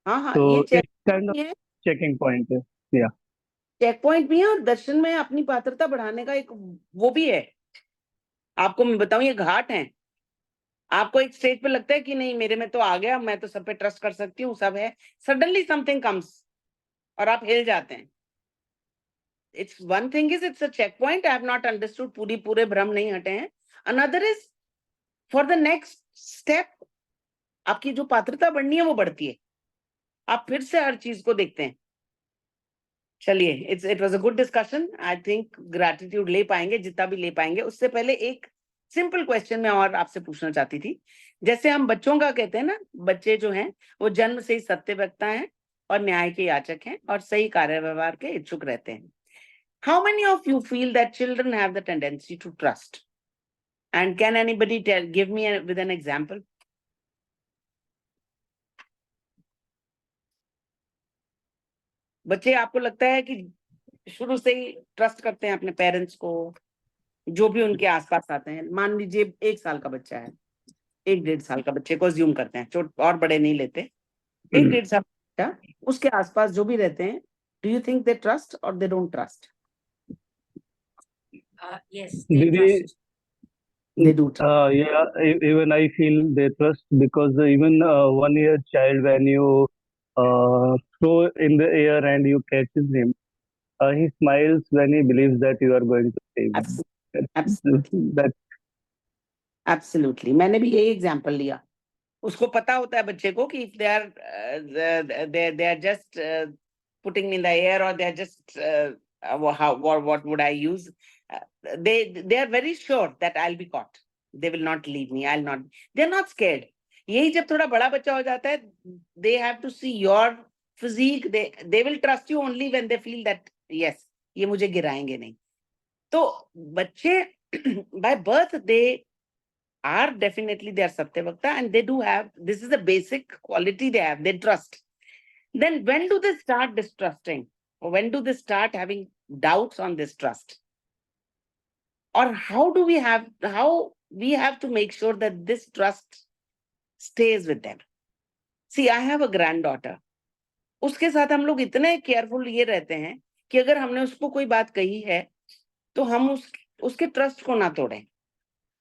हाँ, So ये it's kind of है, checking point. Yeah. Check point भी है, और दर्शन में अपनी पात्रता बढ़ाने का एक वो भी है। आपको मैं बताऊं, ये घाट है। आपको एक स्टेज पे लगता है कि नहीं, मेरे में तो आ गया, मैं तो सब पे ट्रस्ट कर सकती हूँ, सब है, सडनली समथिंग कम्स और आप हिल जाते हैं। It's one thing is it's a check point, I have not understood, पूरे भ्रम नहीं हटे हैं। Another is for the next step, आपकी जो पात्रता बढ़नी है वो बढ़ती है, आप फिर से हर चीज को देखते हैं। चलिए, it was a good discussion. I think gratitude ले पाएंगे जितना भी ले पाएंगे। उससे पहले एक सिंपल क्वेश्चन मैं और आपसे पूछना चाहती थी। जैसे हम बच्चों का कहते हैं ना, बच्चे जो हैं वो जन्म से ही सत्य वक्ता हैं और न्याय के याचक हैं और सही कार्य व्यवहार के इच्छुक रहते हैं। How many of you feel that children have the tendency to trust? And can anybody give me with an example? बच्चे, आपको लगता है कि शुरू से ही ट्रस्ट करते हैं अपने पेरेंट्स को, जो भी उनके आसपास आते हैं? मान लीजिए 1 साल का बच्चा है, 1-1.5 साल का बच्चे को अज्यूम करते हैं, छोट और बड़े नहीं लेते, 1-1.5 साल का बच्चा, उसके आसपास जो भी रहते हैं, do you think they trust और they don't trust? Yes, they trust. They do trust. Yeah, even I feel they trust, because even 1-year child, when you throw in the air and you catches him, he smiles when he believes that you are going to save him. Absolutely. Absolutely. मैंने भी यही example लिया। उसको पता होता है बच्चे को कि if they are just putting me in the air, or they are just what would I use? They are very sure that I'll be caught. They will not leave me. They're not scared. यही जब थोड़ा बड़ा बच्चा हो जाता है, they have to see your physique. They will trust you only when they feel that yes, ये मुझे गिराएंगे नहीं। तो बच्चे by birth they are definitely, they are satyavakta, and they do have, this is the basic quality they have, they trust. Then when do they start distrusting, or when do they start having doubts on this trust? Or how we have to make sure that this trust stays with them? See, I have a granddaughter. उसके साथ हम लोग इतने careful ये रहते हैं कि अगर हमने उसको कोई बात कही है तो हम उसके ट्रस्ट को ना तोड़ें।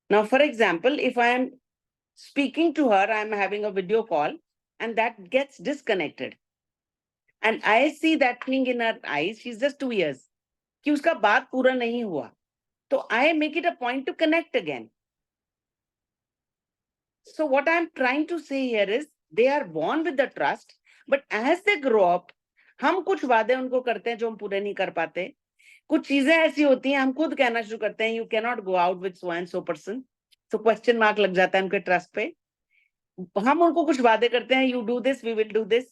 Now, for example, if I am speaking to her, I am having a video call, and that gets disconnected. And I see that thing in her eyes, she's just 2 years, कि उसका बात पूरा नहीं हुआ. So I make it a point to connect again. So what I'm trying to say here is, they are born with the trust, but as they grow up, हम कुछ वादे उनको करते हैं जो हम पूरे नहीं कर पाते. कुछ चीजें ऐसी होती हैं, हम खुद कहना शुरू करते हैं, you cannot go out with so and so person. So question mark लग जाता है उनके ट्रस्ट पे. हम उनको कुछ वादे करते हैं, you do this we will do this,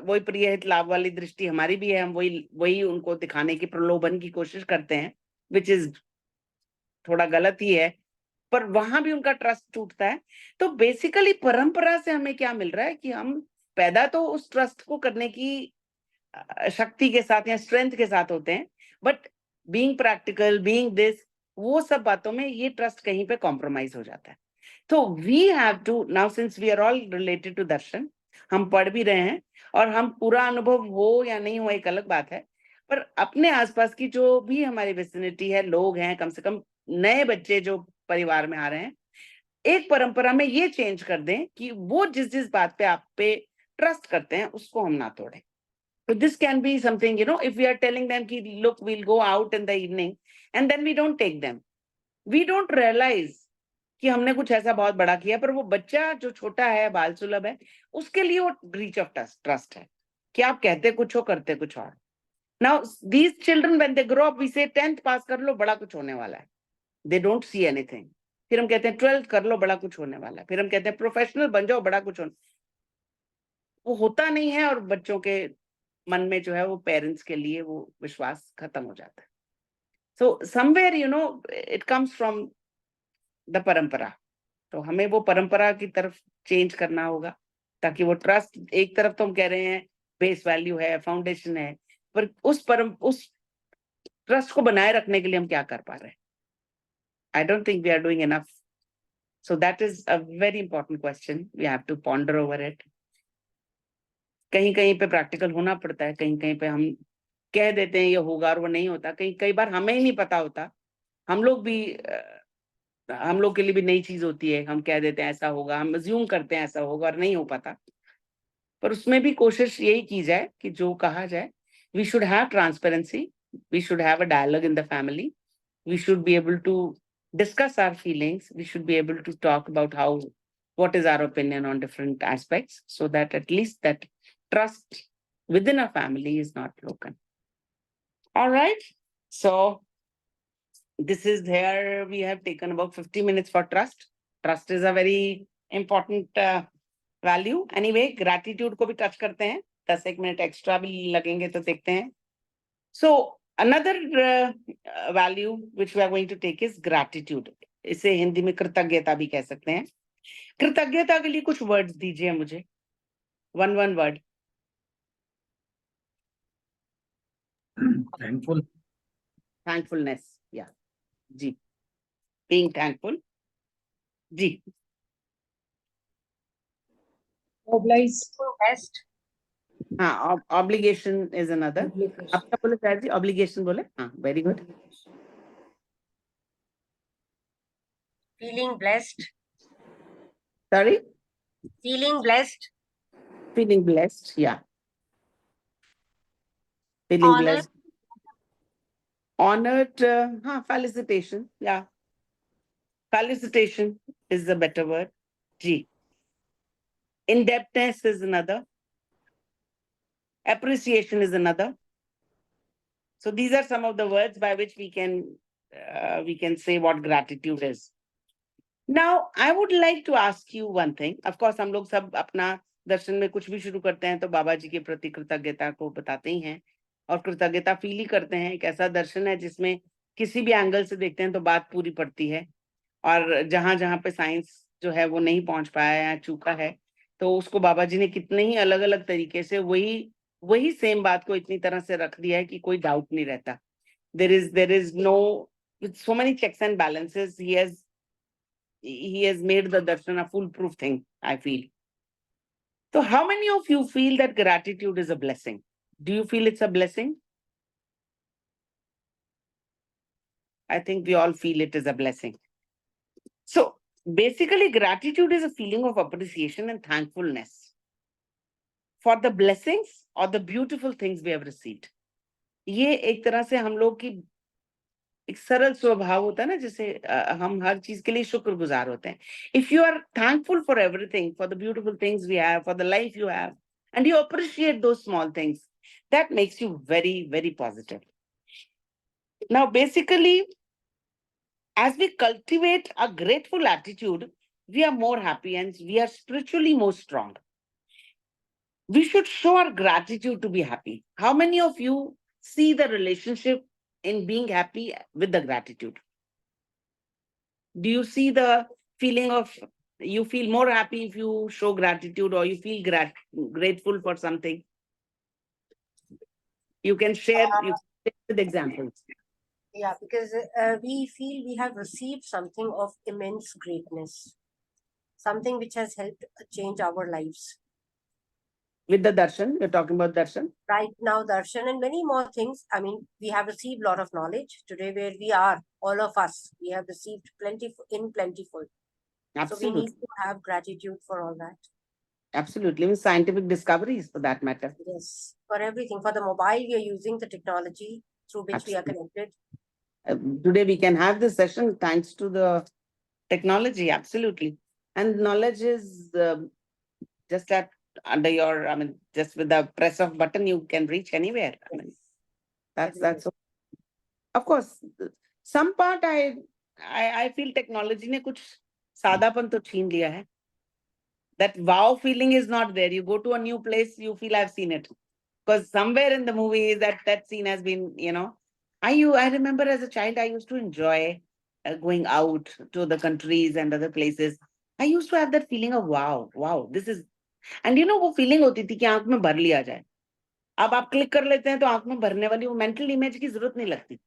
वही प्रिय हित लाभ वाली दृष्टि हमारी भी है, हम वही उनको दिखाने की प्रलोभन की कोशिश करते हैं, विच इज थोड़ा गलत ही है, पर वहां भी उनका ट्रस्ट टूटता है। तो बेसिकली परंपरा से हमें क्या मिल रहा है कि हम पैदा तो उस ट्रस्ट को करने की शक्ति के साथ या स्ट्रेंथ के साथ होते हैं, but being practical, being this, वो सब बातों में ये ट्रस्ट कहीं पे कॉम्प्रोमाइज हो जाता है। तो we have to now, since we are all related to darshan, हम पढ़ भी रहे हैं, और हम पूरा अनुभव हो या नहीं हो एक अलग बात है, पर अपने आसपास की जो भी हमारी विसिनिटी है, लोग हैं, कम से कम नए बच्चे जो परिवार में आ रहे हैं, एक परंपरा में ये चेंज कर दें कि वो जिस जिस बात पे आप पे ट्रस्ट करते हैं उसको हम ना तोड़ें। So this can be something, if we are telling them ki, look, we'll go out in the evening, and then we don't take them, we don't realize कि हमने कुछ ऐसा बहुत बड़ा किया, पर वो बच्चा जो छोटा है, बाल सुलभ है, उसके लिए वो ब्रीच ऑफ ट्रस्ट है कि आप कहते कुछ हो, करते कुछ और। Now these children when they grow up, we say 10th पास कर लो, बड़ा कुछ होने वाला है, they don't see anything। फिर हम कहते हैं 12th कर लो, बड़ा कुछ होने वाला है, फिर हम कहते हैं प्रोफेशनल बन जाओ, बड़ा कुछ वो होता नहीं है, और बच्चों के मन में जो है वो पेरेंट्स के लिए वो विश्वास खत्म हो जाता है। So somewhere it comes from the परंपरा। तो हमें वो परंपरा की तरफ चेंज करना होगा, ताकि वो ट्रस्ट, एक तरफ तो हम कह रहे हैं बेस वैल्यू है, फाउंडेशन है, पर उस ट्रस्ट को बनाए रखने के लिए हम क्या कर पा रहे हैं? I don't think we are doing enough. So that is a very important question, we have to ponder over it. कहीं कहीं पे प्रैक्टिकल होना पड़ता है, कहीं कहीं पे हम कह देते हैं ये होगा और वो नहीं होता, कई बार हमें ही नहीं पता होता, हम लोग के लिए भी नई चीज होती है, हम कह देते हैं ऐसा होगा, हम अज्यूम करते हैं ऐसा होगा और नहीं हो पाता। पर उसमें भी कोशिश यही की जाए कि जो कहा जाए, we should have transparency, we should have a dialogue in the family, we should be able to discuss our feelings, we should be able to talk about what is our opinion on different aspects, so that at least that trust within a family is not broken. All right, so this is here, we have taken about 50 minutes for trust. Trust is a very important value. Anyway, gratitude को भी touch करते हैं, 10 minute extra भी लगेंगे तो देखते हैं। So another value which we are going to take is gratitude. इसे हिंदी में कृतज्ञता भी कह सकते हैं। कृतज्ञता के लिए कुछ वर्ड्स दीजिए मुझे, one word. Thankfulness, yeah, जी, being thankful, जी, Obliged. हाँ, obligation is another. आप क्या बोले शायद जी? Obligation बोले, हाँ, very good. Feeling blessed. Sorry? Feeling blessed. Feeling blessed, yeah. Feeling Honored. blessed. Honored, felicitation, yeah. Felicitation is the better word. G. Indebtedness is another. Appreciation is another. So these are some of the words by which we can say what gratitude is. Now, I would like to ask you one thing. Of course, हम लोग सब अपना दर्शन में कुछ भी शुरू करते हैं तो बाबा जी के प्रति कृतज्ञता को बताते ही हैं, और कृतज्ञता फील ही करते हैं। एक ऐसा दर्शन है जिसमें किसी भी एंगल से देखते हैं तो बात पूरी पड़ती है, और जहां जहां पे साइंस जो है वो नहीं पहुंच पाया या चूका है, तो उसको बाबा जी ने कितने ही अलग अलग तरीके से वही सेम बात को इतनी तरह से रख दिया है कि कोई डाउट नहीं रहता। there is no, with so many checks and balances, he has made the darshan a foolproof thing, I feel. So how many of you feel that gratitude is a blessing? Do you feel it's a blessing? I think we all feel it is a blessing. So basically, gratitude is a feeling of appreciation and thankfulness for the blessings or the beautiful things we have received. ये एक तरह से हम लोग की एक सरल स्वभाव होता है ना, जैसे हम हर चीज के लिए शुक्रगुजार होते हैं. If you are thankful for everything, for the beautiful things we have, for the life you have, and you appreciate those small things, that makes you very, very positive. Now, basically, as we cultivate a grateful attitude, we are more happy and we are spiritually more strong. We should show our gratitude to be happy. How many of you see the relationship in being happy with the gratitude? Do you see the feeling of you feel more happy if you show gratitude, or you feel grateful for something? You can share with examples. Yeah, because we feel we have received something of immense greatness, something which has helped change our lives. With the darshan, you're talking about darshan? Right now, darshan and many more things. I mean, we have received a lot of knowledge today where we are, all of us, we have received plentiful. Absolutely. So we need to have gratitude for all that. Absolutely. Even scientific discoveries for that matter. Yes, for everything. For the mobile, we are using the technology through which we are connected. Today we can have this session thanks to the technology. Absolutely. And knowledge is just that under your, I mean, just with the press of button, you can reach anywhere. I mean, that's of course, some part I feel technology ने कुछ सादापन तो छीन लिया है. That wow feeling is not there. You go to a new place, you feel I've seen it. Because somewhere in the movie that scene has been, you know, I remember as a child, I used to enjoy going out to the countries and other places. I used to have that feeling of wow, this is, and you know, वो feeling होती थी कि आंख में भर लिया जाए. अब आप क्लिक कर लेते हैं तो आंख में भरने वाली वो mental image की जरूरत नहीं लगती.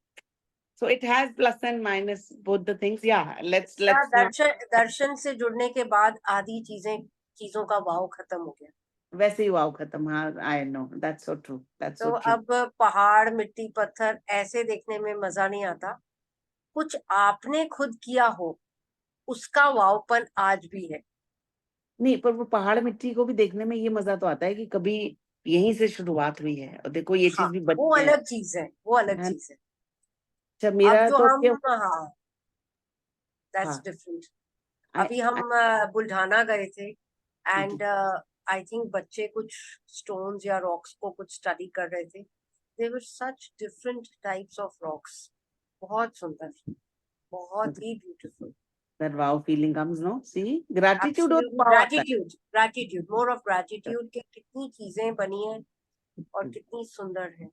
So it has plus and minus both the things. Yeah, let's दर्शन से जुड़ने के बाद आधी चीजों का वाव खत्म हो गया. वैसे ही वाव खत्म. हाँ, I know, that's so true. That's तो so true. अब पहाड़, मिट्टी, पत्थर ऐसे देखने में मजा नहीं आता. कुछ आपने खुद किया हो, उसका वावपन आज भी है. नहीं, पर वो पहाड़ मिट्टी को भी देखने में ये मजा तो आता है कि कभी यहीं से शुरुआत हुई है और देखो ये चीज भी बच वो अलग चीज है, वो अलग है. चीज है. अच्छा, मेरा अब जो तो हम that's different. अभी हम बुल्ढाना गए थे and I think बच्चे कुछ stones या rocks को कुछ study कर रहे थे. There were such different types of rocks. बहुत सुंदर, बहुत ही beautiful. That wow feeling comes, no? See, gratitude और Absolutely. wow आता है. Gratitude, more of gratitude कि कितनी चीजें बनी हैं और कितनी सुंदर है.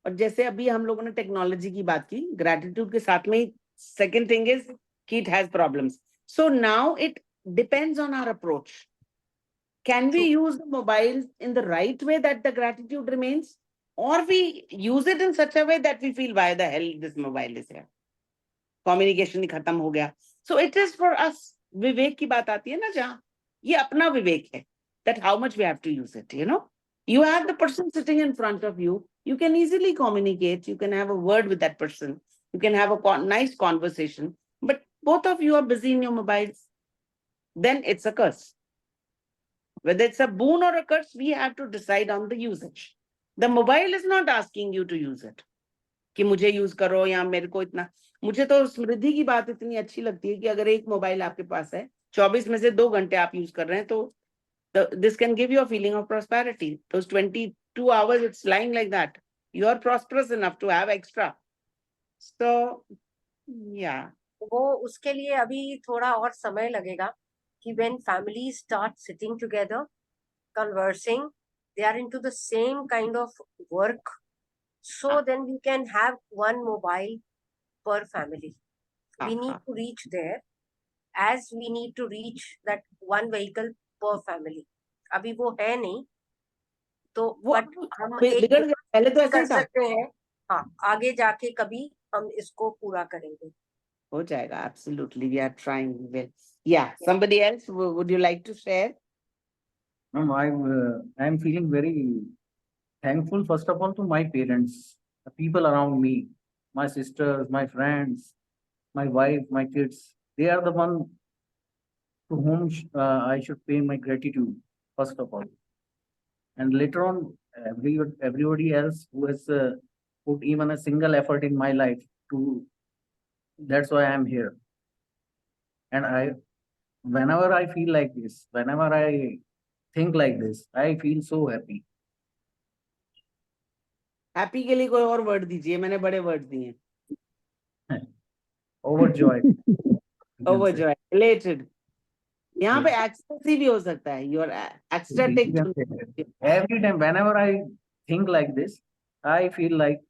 और जैसे अभी हम लोगों ने टेक्नोलॉजी की बात की, gratitude के साथ में second thing is कि it has problems. So now it depends on our approach. Can we use the mobile in the right way that the gratitude remains, or we use it in such a way that we feel why the hell this mobile is here? Communication ही खत्म हो गया. So it is for us. विवेक की बात आती है ना, जहाँ ये अपना विवेक है, that how much we have to use it, you know. You have the person sitting in front of you. You can easily communicate. You can have a word with that person. You can have a nice conversation. But both of you are busy in your mobiles. Then it's a curse. Whether it's a boon or a curse, we have to decide on the usage. The mobile is not asking you to use it. कि मुझे use करो या मेरे को इतना. मुझे तो स्मृति की बात इतनी अच्छी लगती है कि अगर एक मोबाइल आपके पास है, 24 में से 2 घंटे आप यूज कर रहे हैं, तो this can give you a feeling of prosperity. Those 22 hours it's lying like that. You are prosperous enough to have extra. So, yeah. वो उसके लिए अभी थोड़ा और समय लगेगा कि when families start sitting together, conversing, they are into the same kind of work. So then we can have one mobile per family. We need to reach there as we need to reach that one vehicle per family. अभी वो है नहीं, तो but हम पहले तो ऐसा कर सकते हैं. हाँ, आगे जाके कभी हम इसको पूरा करेंगे. हो जाएगा. Absolutely, we are trying. Well, yeah. Somebody else, would you like to share? No, I'm feeling very thankful, first of all, to my parents, the people around me, my sisters, my friends, my wife, my kids. They are the one to whom I should pay my gratitude, first of all. And later on, everybody else who has put even a single effort in my life that's why I'm here. And whenever I feel like this, whenever I think like this, I feel so happy. Happy के लिए कोई और word दीजिए, मैंने बड़े word दिए. Overjoyed. Overjoyed, elated. यहाँ पे ecstasy भी हो सकता है. You are ecstatic. Every time, whenever I think like this, I feel like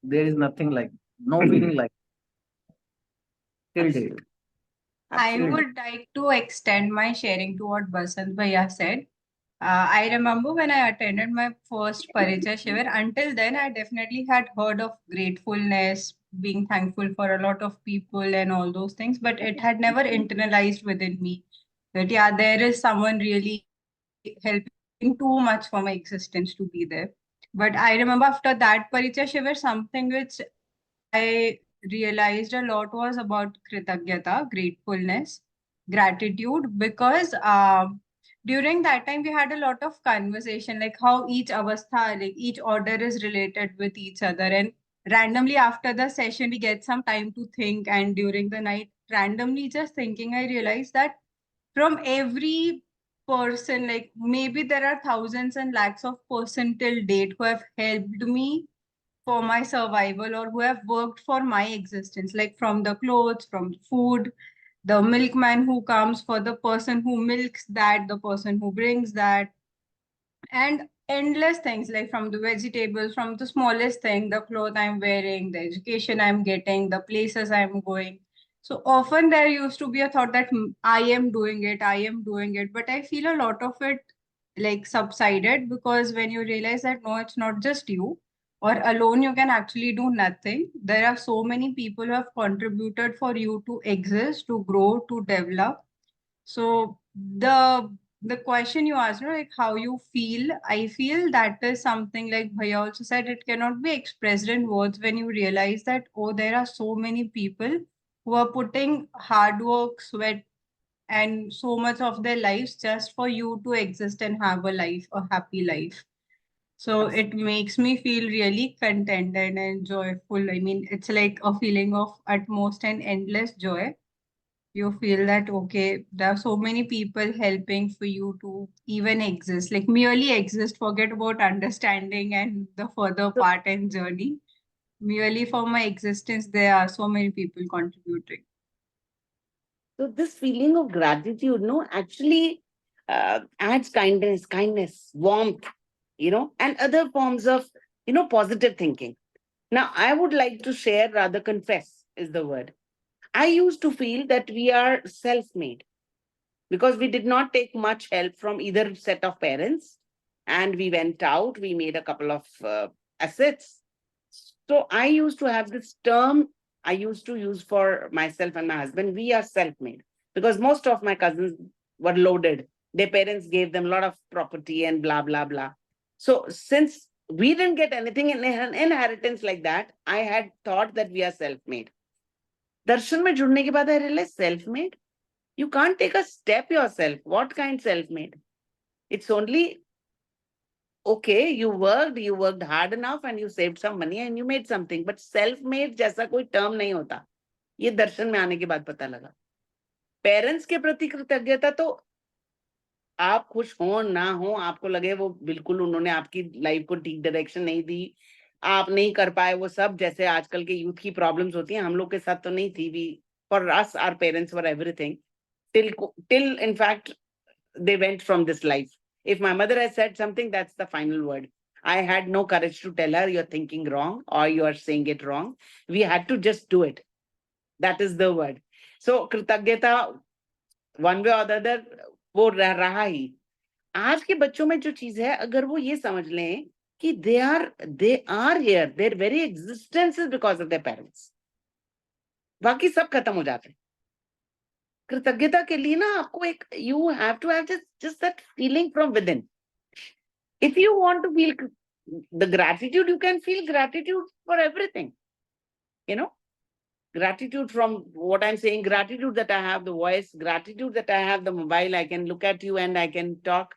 there is nothing like, no feeling like till date. I Absolutely. would like to extend my sharing to what Basant Bhaiya said. I remember when I attended my first Parichaya Shivir, until then I definitely had heard of gratefulness, being thankful for a lot of people and all those things, but it had never internalized within me that, yeah, there is someone really helping too much for my existence to be there. But I remember after that Parichaya Shivir, something which I realized a lot was about Kritagyata, gratefulness, gratitude, because during that time we had a lot of conversation, like how each avastha, like each order is related with each other. And randomly after the session, we get some time to think. And during the night, randomly just thinking, I realized that from every person, like maybe there are thousands and lakhs of person till date who have helped me for my survival or who have worked for my existence, like from the clothes, from food, the milkman who comes, for the person who milks that, the person who brings that, and endless things, like from the vegetables, from the smallest thing, the clothes I'm wearing, the education I'm getting, the places I'm going. So often there used to be a thought that I am doing it, I am doing it, but I feel a lot of it like subsided, because when you realize that no, it's not just you, or alone you can actually do nothing. There are so many people who have contributed for you to exist, to grow, to develop. So the question you asked, like how you feel, I feel that is something, like Bhaiya also said, it cannot be expressed in words. When you realize that, oh, there are so many people who are putting hard work, sweat, and so much of their lives just for you to exist and have a life, a happy life. So it makes me feel really contented and joyful. I mean, it's like a feeling of utmost and endless joy. You feel that, okay, there are so many people helping for you to even exist, like merely exist, forget about understanding and the further part and journey. Merely for my existence, there are so many people contributing. So this feeling of gratitude, no, actually adds kindness, warmth, and other forms of, positive thinking. Now, I would like to share, rather confess is the word. I used to feel that we are self-made because we did not take much help from either set of parents. And we went out, we made a couple of assets. So I used to have this term I used to use for myself and my husband. We are self-made because most of my cousins were loaded. Their parents gave them a lot of property and blah, blah, blah. So since we didn't get anything in inheritance like that, I had thought that we are self-made. Darshan mein judne ke baad I realized self-made. You can't take a step yourself. What kind self-made? It's only, okay, you worked hard enough and you saved some money and you made something. But self-made जैसा कोई term नहीं होता. ये दर्शन में आने के बाद पता लगा. Parents के प्रति कृतज्ञता तो आप खुश हो ना हो, आपको लगे वो बिल्कुल उन्होंने आपकी लाइफ को ठीक डायरेक्शन नहीं दी, आप नहीं कर पाए वो सब, जैसे आजकल के यूथ की प्रॉब्लम्स होती हैं, हम लोग के साथ तो नहीं थी. We for us our parents were everything till in fact they went from this life. If my mother has said something, that's the final word. I had no courage to tell her you're thinking wrong or you are saying it wrong. We had to just do it. That is the word. So कृतज्ञता one way or the other वो रहा ही. आज के बच्चों में जो चीज है, अगर वो ये समझ लें कि they are here, their very existence is because of their parents, बाकी सब खत्म हो जाते हैं. कृतज्ञता के लिए ना आपको एक you have to have just that feeling from within. If you want to feel the gratitude, you can feel gratitude for everything. Gratitude from what I'm saying, gratitude that I have the voice, gratitude that I have the mobile, I can look at you and I can talk.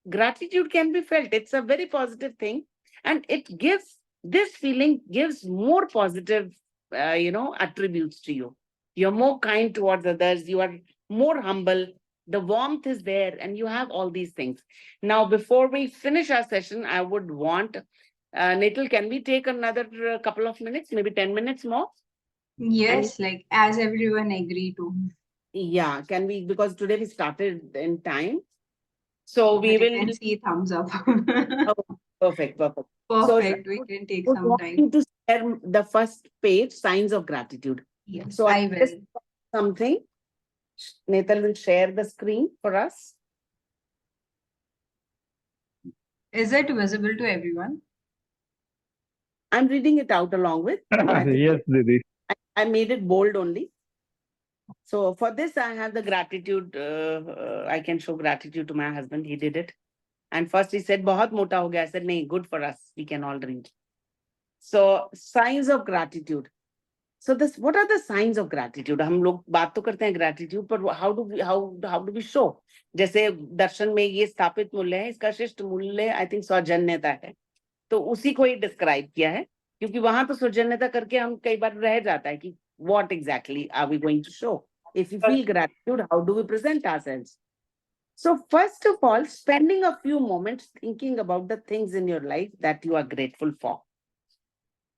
Gratitude can be felt. It's a very positive thing. And it gives, this feeling gives more positive, attributes to you. You're more kind towards others. You are more humble. The warmth is there and you have all these things. Now, before we finish our session, I would want, Natal, can we take another couple of minutes, maybe 10 minutes more? Yes, like as everyone agree to. Yeah, can we, because today we started in time. So we But I will. can see thumbs up. Oh, perfect. Perfect. We can take would some want time. you to share the first page, signs of gratitude. Yes, So I just will. something. Netal will share the screen for us. Is it visible to everyone? I'm reading it out along with. I think Yes, Didi. I made it bold only. So for this, I have the gratitude. I can show gratitude to my husband. He did it. And first he said, "बहुत मोटा हो गया." I said, "नहीं, good for us. We can all read." So signs of gratitude. So this, what are the signs of gratitude? हम लोग बात तो करते हैं gratitude, पर how do we show? जैसे दर्शन में ये स्थापित मूल्य है, इसका शिष्ट मूल्य I think सौजन्यता है. तो उसी को ही डिस्क्राइब किया है, क्योंकि वहां तो सौजन्यता करके हम कई बार रह जाता है कि what exactly are we going to show? If you feel gratitude, how do we present ourselves? So first of all, spending a few moments thinking about the things in your life that you are grateful for.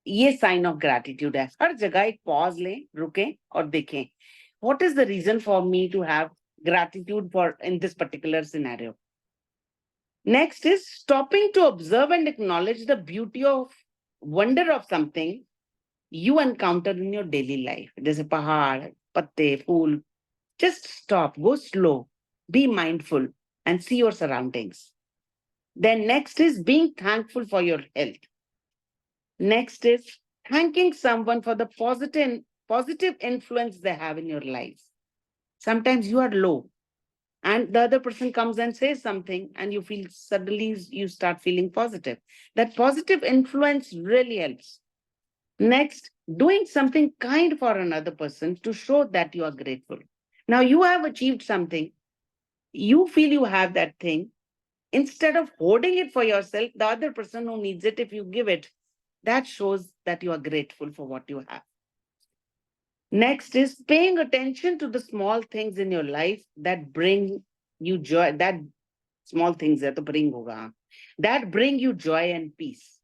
ये sign of gratitude है. हर जगह एक pause लें, रुकें और देखें. What is the reason for me to have gratitude for in this particular scenario? Next is stopping to observe and acknowledge the beauty of wonder of something you encounter in your daily life. जैसे पहाड़, पत्ते, फूल. Just stop, go slow, be mindful and see your surroundings. Then next is being thankful for your health. Next is thanking someone for the positive influence they have in your life. Sometimes you are low and the other person comes and says something and you feel suddenly you start feeling positive. That positive influence really helps. Next, doing something kind for another person to show that you are grateful. Now you have achieved something. You feel you have that thing. Instead of hoarding it for yourself, the other person who needs it, if you give it, that shows that you are grateful for what you have. Next is paying attention to the small things in your life that bring you joy. That small things that bring you joy and peace.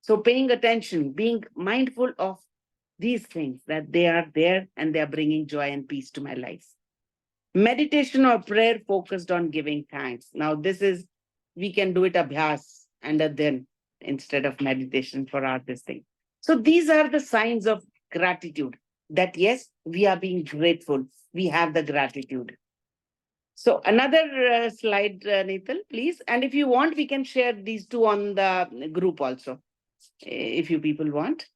So paying attention, being mindful of these things, that they are there and they are bringing joy and peace to my life. Meditation or prayer focused on giving thanks. Now this is, we can do it abhyas and then instead of meditation for our this thing. So these are the signs of gratitude, that yes, we are being grateful. We have the gratitude. So another slide, Netal, please. And if you want, we can share these two on the group also, if you people want.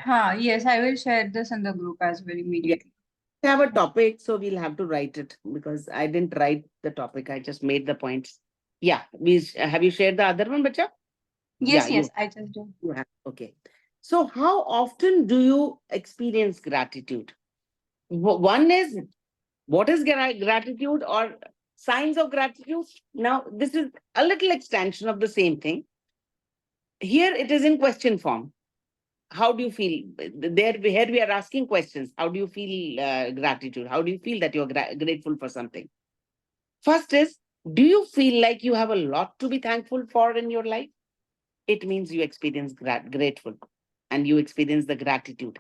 Yes, I will share this in the group as well immediately. We have a topic, so we'll have to write it because I didn't write the topic. I just made the points. Yeah, have you shared the other one, Bacha? Yes, Yeah, I just do. you have. Okay. So how often do you experience gratitude? One is, what is gratitude or signs of gratitude? Now, this is a little extension of the same thing. Here it is in question form. How do you feel? Here we are asking questions. How do you feel gratitude? How do you feel that you're grateful for something? First is, do you feel like you have a lot to be thankful for in your life? It means you experience grateful and you experience the gratitude.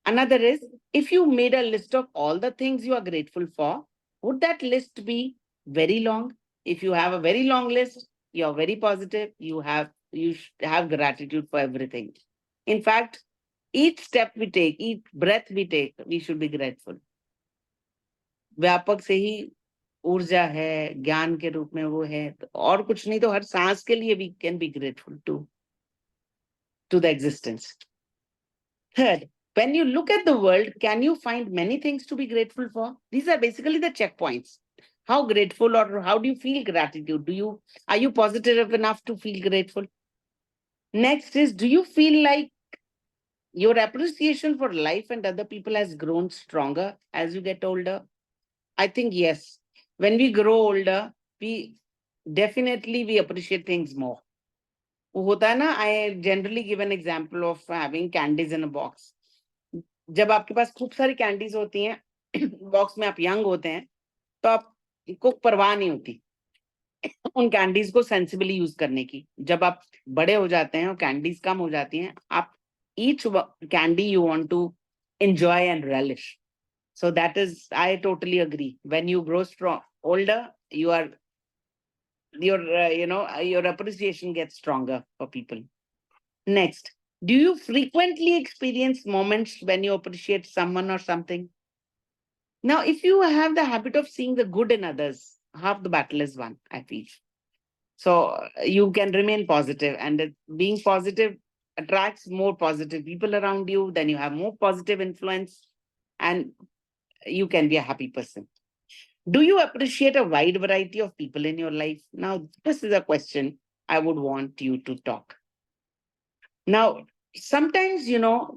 Another is, if you made a list of all the things you are grateful for, would that list be very long? If you have a very long list, you're very positive, you have gratitude for everything. In fact, each step we take, each breath we take, we should be grateful. व्यापक से ही ऊर्जा है, ज्ञान के रूप में वो है, और कुछ नहीं तो हर सांस के लिए we can be grateful to the existence. Third, when you look at the world, can you find many things to be grateful for? These are basically the checkpoints. How grateful or how do you feel gratitude? Are you positive enough to feel grateful? Next is, do you feel like your appreciation for life and other people has grown stronger as you get older? I think yes. When we grow older, we appreciate things more. होता है ना, I generally give an example of having candies in a box. जब आपके पास खूब सारी candies होती हैं box में, आप यंग होते हैं, तो आपको परवाह नहीं होती उन कैंडीज को सेंसिबली यूज करने की. जब आप बड़े हो जाते हैं और कैंडीज कम हो जाती हैं, आप each candy you want to enjoy and relish. So that is, I totally agree. When you grow older, your your appreciation gets stronger for people. Next, do you frequently experience moments when you appreciate someone or something? Now, if you have the habit of seeing the good in others, half the battle is won, I feel. So you can remain positive, and being positive attracts more positive people around you. Then you have more positive influence, and you can be a happy person. Do you appreciate a wide variety of people in your life? Now, this is a question I would want you to talk. Now, sometimes,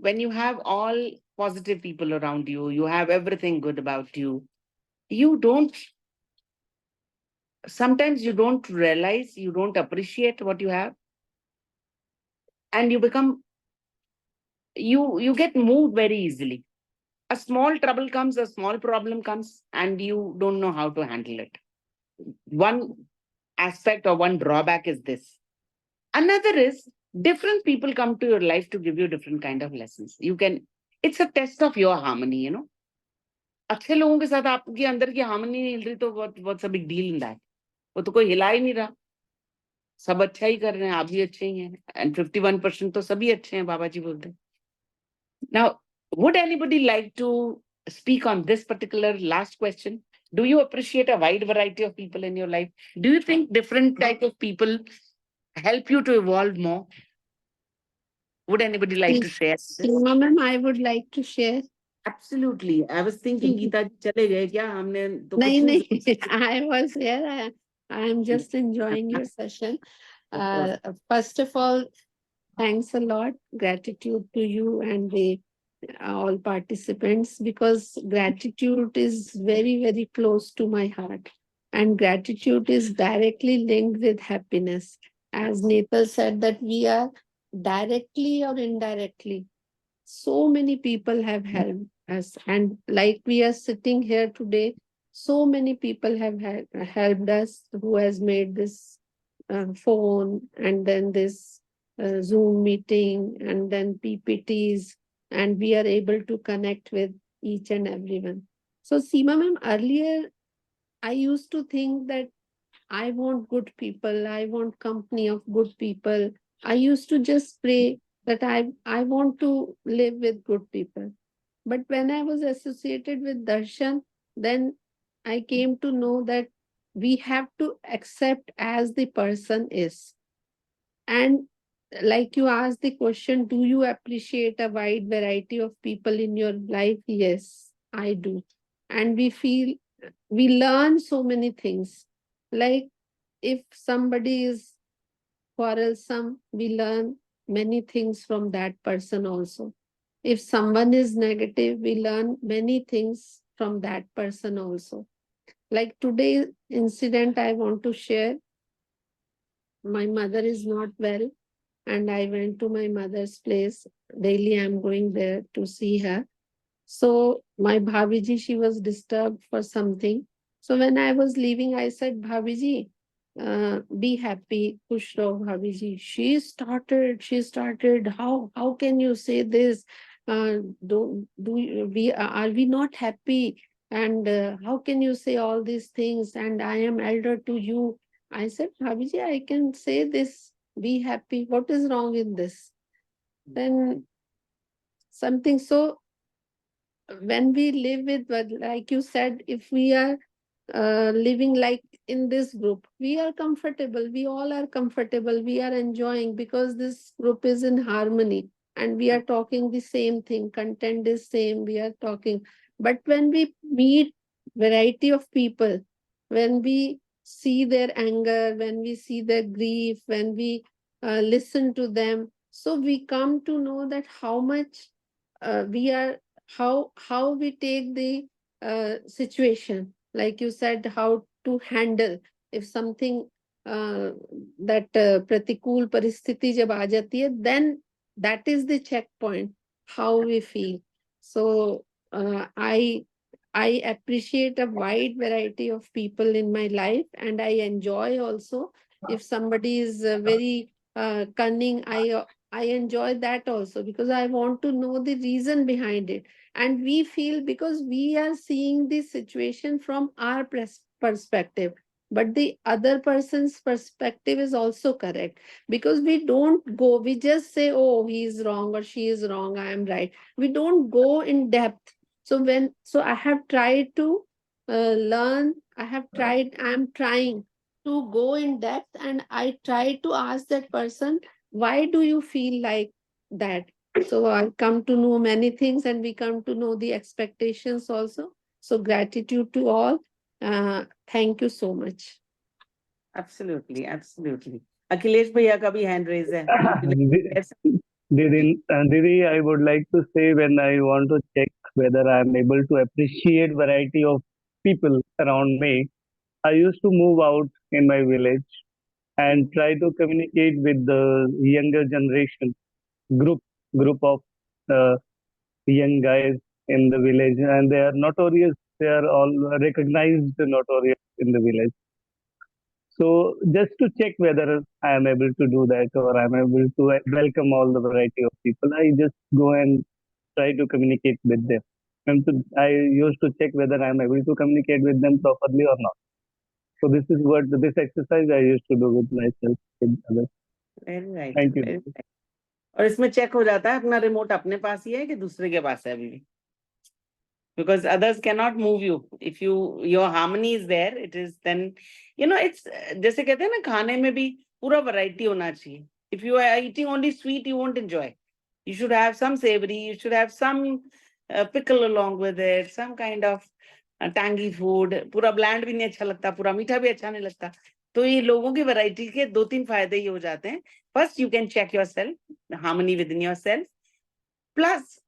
when you have all positive people around you, you have everything good about you, sometimes you don't realize, you don't appreciate what you have, and you get moved very easily. A small trouble comes, a small problem comes, and you don't know how to handle it. One aspect or one drawback is this. Another is different people come to your life to give you different kind of lessons. It's a test of your harmony, अच्छे लोगों के साथ आपके अंदर की harmony नहीं हिल रही तो what's a big deal in that? वो तो कोई हिला ही नहीं रहा, सब अच्छा ही कर रहे हैं, आप भी अच्छे ही हैं, and 51% तो सभी अच्छे हैं, बाबा जी बोलते हैं. Now, would anybody like to speak on this particular last question? Do you appreciate a wide variety of people in your life? Do you think different type of people help you to evolve more? Would anybody like to share this? Seema ma'am, I would like to share. Absolutely. I was thinking, Geeta ji chale gaye kya? हमने तो कुछ नहीं नहीं नहीं, I was here. I am just enjoying your session. First of all, thanks a lot. Gratitude to you and all participants, because gratitude is very, very close to my heart. And gratitude is directly linked with happiness. As Nepal said, that we are directly or indirectly, so many people have helped us. And like we are sitting here today, so many people have helped us, who has made this phone, and then this Zoom meeting, and then PPTs, and we are able to connect with each and everyone. So Seema ma'am, earlier I used to think that I want good people, I want company of good people. I used to just pray that I want to live with good people. But when I was associated with Darshan, then I came to know that we have to accept as the person is. And like you asked the question, do you appreciate a wide variety of people in your life? Yes, I do. And we learn so many things. Like if somebody is quarrelsome, we learn many things from that person also. If someone is negative, we learn many things from that person also. Like today's incident I want to share. My mother is not well, and I went to my mother's place. Daily I'm going there to see her. So my Bhabiji, she was disturbed for something. So when I was leaving, I said, Bhabiji, be happy, Khush raho, Bhabiji. She started, how can you say this? Are we not happy? And how can you say all these things? And I am elder to you. I said, Bhabiji, I can say this, be happy. What is wrong in this? Then something. So when we live with, like you said, if we are living like in this group, we are comfortable, we all are comfortable, we are enjoying, because this group is in harmony and we are talking the same thing, content is same, we are talking. But when we meet variety of people, when we see their anger, when we see their grief, when we listen to them, so we come to know that how much how we take the situation, like you said, how to handle if something that pratikul paristhiti jab aa jati hai, then that is the checkpoint, how we feel. So I appreciate a wide variety of people in my life, and I enjoy also. If somebody is very cunning, I enjoy that also because I want to know the reason behind it. And we feel because we are seeing the situation from our perspective, but the other person's perspective is also correct, because we don't go, we just say, oh, he is wrong or she is wrong, I am right. We don't go in depth. So I have tried to learn, I'm trying to go in depth, and I try to ask that person, why do you feel like that? So I come to know many things, and we come to know the expectations also. So gratitude to all. Thank you so much. Absolutely, absolutely. Akhilesh भैया का भी hand raise है. Would you like to add something? Didi, I would like to say, when I want to check whether I am able to appreciate variety of people around me, I used to move out in my village and try to communicate with the younger generation group of uh, young guys in the village, and they are notorious. They are all recognized notorious in the village. So just to check whether I am able to do that, or I am able to welcome all the variety of people, I just go and try to communicate with them. And I used to check whether I am able to communicate with them properly or not. So this is what this exercise I used to do with myself, with others. Very right. Thank you. Very right. और इसमें check हो जाता है अपना remote अपने पास ही है कि दूसरे के पास है अभी भी. Because others cannot move you. If your harmony is there, it is then, it's जैसे कहते हैं ना, खाने में भी पूरा variety होना चाहिए. If you are eating only sweet, you won't enjoy. You should have some savory, you should have some pickle along with it, some kind of tangy food. पूरा bland भी नहीं अच्छा लगता, पूरा मीठा भी अच्छा नहीं लगता. तो ये लोगों की variety के 2-3 फायदे ये हो जाते हैं. First, you can check yourself, the harmony within yourself. Plus,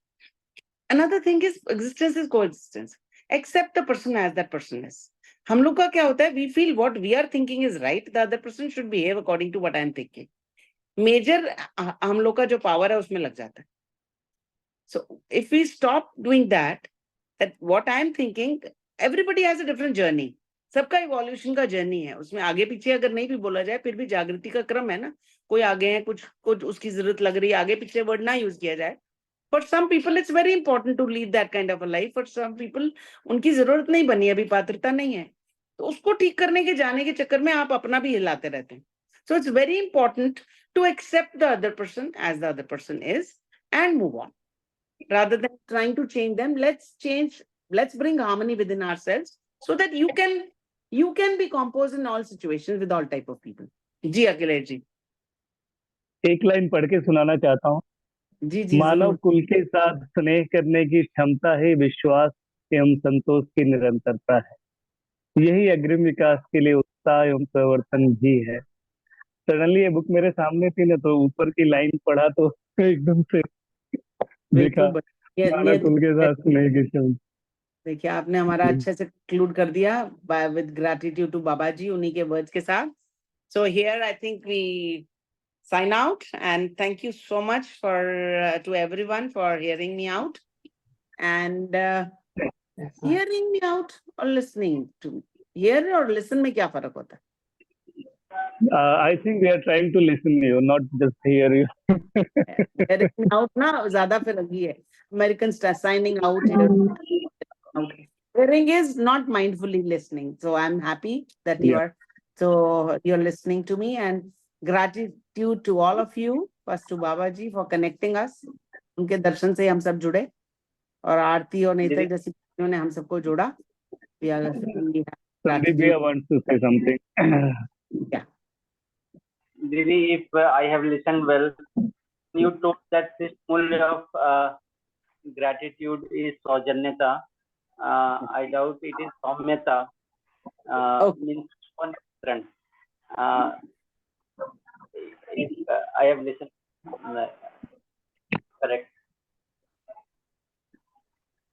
another thing is existence is coexistence. Accept the person as that person is. हम लोग का क्या होता है, we feel what we are thinking is right, the other person should behave according to what I am thinking. Major हम लोग का जो power है उसमें लग जाता है. So if we stop doing that what I am thinking, everybody has a different journey. सबका evolution का journey है. उसमें आगे पीछे अगर नहीं भी बोला जाए, फिर भी जागृति का क्रम है ना. कोई आगे है, कुछ उसकी जरूरत लग रही है, आगे पीछे वर्ड ना यूज किया जाए. For some people, it's very important to lead that kind of a life. For some people, उनकी जरूरत नहीं बनी, अभी पात्रता नहीं है, तो उसको ठीक करने के जाने के चक्कर में आप अपना भी हिलाते रहते हैं. So it's very important to accept the other person as the other person is and move on, rather than trying to change them. Let's bring harmony within ourselves so that you can be composed in all situations with all type of people. जी अखिलेश जी. एक line पढ़ के सुनाना चाहता हूँ. जी जी. मानव कुल के साथ स्नेह करने की क्षमता है विश्वास एवं संतोष की निरंतरता है. यही अग्रिम विकास के लिए उत्साह एवं प्रवर्तन भी है. सडनली ये बुक मेरे सामने थी ना, तो ऊपर की लाइन पढ़ा तो एकदम से देखा मानव कुल के साथ स्नेह की क्षमता. देखिए आपने हमारा अच्छे से कंक्लूड कर दिया with gratitude to बाबा जी, उन्हीं के वर्ड्स के साथ. So here I think we sign out, and thank you so much to everyone for hearing me out, and hearing me out or listening to me. Hear or listen में क्या फर्क होता है? I think we are trying to listen to you, not just hear you. Hearing out ना ज़्यादा फर्क ही है. Americans signing out. Hearing is not mindfully listening. So I'm happy that you're listening to me, and gratitude to all of you. First to Baba Ji for connecting us. उनके दर्शन से हम सब जुड़े, और आरती और नेता जैसी चीजों ने हम सबको जोड़ा. Sandeep wants to say something. Yeah. Didi, if I have listened well, you told that this मूल्य of gratitude is saujanyata. I doubt it is saumyata. Means one different. If I have listened correct.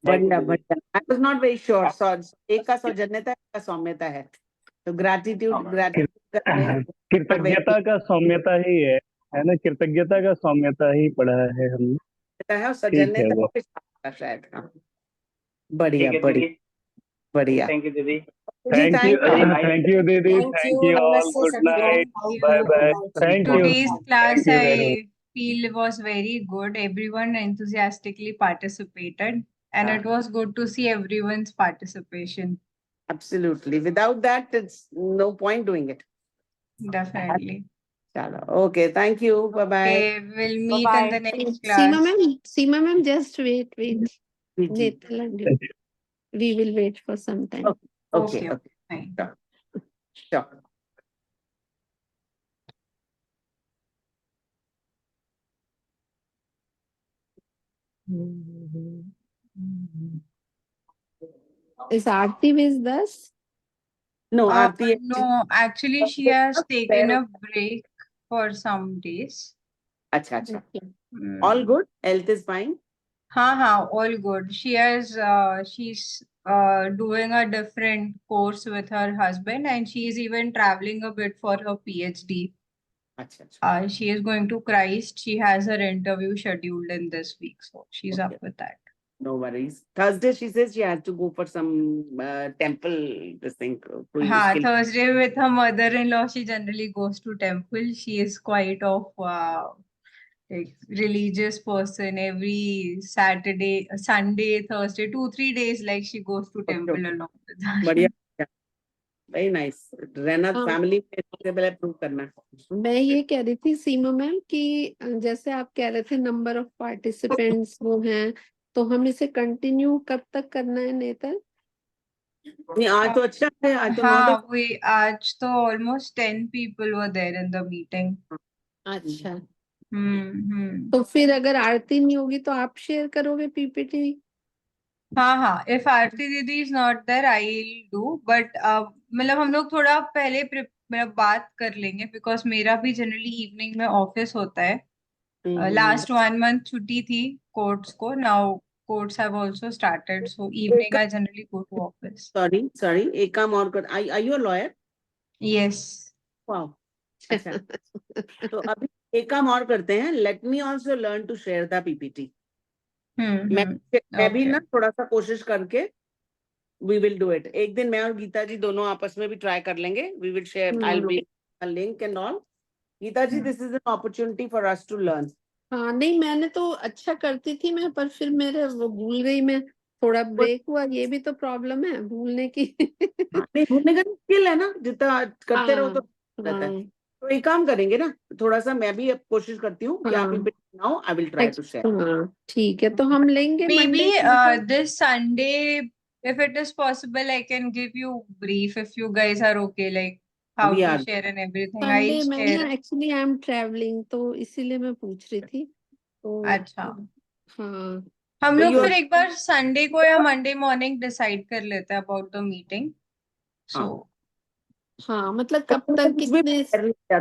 But I was not very sure. So एक का सौजन्यता, एक का सौम्यता है. तो gratitude कृतज्ञता का सौम्यता ही है ना. कृतज्ञता का सौम्यता ही पढ़ा है हमने. है, सौजन्यता शायद. बढ़िया बढ़िया बढ़िया. Thank you, Didi. Thank you, Didi. Thank you all. Good night. Bye bye. Thank you. Today's class Thank you very I much. feel was very good. Everyone enthusiastically participated, and it was good to see everyone's participation. Absolutely. Without that, it's no point doing it. Definitely. Chalo. Okay. Thank you. Bye bye. Okay, we'll meet in Bye-bye. the next Seema class. ma'am, just wait. Netal and you. We will wait for some time. Okay. Okay, Okay. fine. Sure. Is Aarti with us? No, Aarti. No, actually, she has taken a break for some days. Acha. Okay. All good? Health is fine? Ha, all good. She's doing a different course with her husband, and she's even traveling a bit for her PhD. Acha. She is going to Christ. She has her interview scheduled in this week, so she's Okay. up with that. No worries. Thursday, she says she has to go for some temple, this thing. Thursday with her mother-in-law, she generally goes to temple. She is quite of like religious person. Every Saturday, Sunday, Thursday, 2-3 days, like she goes to temple along with her. बढ़िया. Very nice. रहना हाँ. Family में सबसे पहले prove करना. मैं ये कह रही थी सीमा मैम कि जैसे आप कह रहे थे नंबर ऑफ पार्टिसिपेंट्स वो हैं, तो हम इसे कंटिन्यू कब तक करना है नेतल? नहीं, आज तो अच्छा है. आज तो आज तो almost 10 people were there in the meeting. अच्छा. तो फिर अगर आरती नहीं होगी तो आप शेयर करोगे पीपीटी? हाँ, if आरती दीदी is not there, I'll do. But मतलब हम लोग थोड़ा पहले मतलब बात कर लेंगे, because मेरा भी generally evening में ऑफिस होता है. Last 1 month छुट्टी थी courts को. Now courts have also started, so evening I generally go to office. Sorry. एक काम और कर. Are you a lawyer? Yes. Wow. अच्छा. तो अभी एक काम और करते हैं. Let me also learn to share the PPT. मैं भी ना थोड़ा सा कोशिश करके we will do it. एक दिन मैं और गीता जी दोनों आपस में भी ट्राई कर लेंगे. We will share. I'll be a link and all. Gita ji, this is an opportunity for us to learn. हाँ, नहीं मैंने तो अच्छा करती थी मैं, पर फिर मेरे वो भूल गई मैं. थोड़ा ब्रेक हुआ, ये भी तो प्रॉब्लम है भूलने की. नहीं, भूलने का स्किल है ना, जितना करते रहो तो रहता है. तो एक काम करेंगे ना, थोड़ा सा मैं भी अब कोशिश करती हूँ कि आप now I will try to share. ठीक है, तो हम लेंगे maybe this Sunday, if it is possible, I can give you brief if you guys are okay, like how to share and everything. Sunday में ना एक्चुअली आई एम ट्रैवलिंग, तो इसीलिए मैं पूछ रही थी. तो अच्छा, हाँ, हम लोग फिर एक बार संडे को या मंडे मॉर्निंग डिसाइड कर लेते हैं अबाउट द मीटिंग. सो हाँ, मतलब कब तक कितने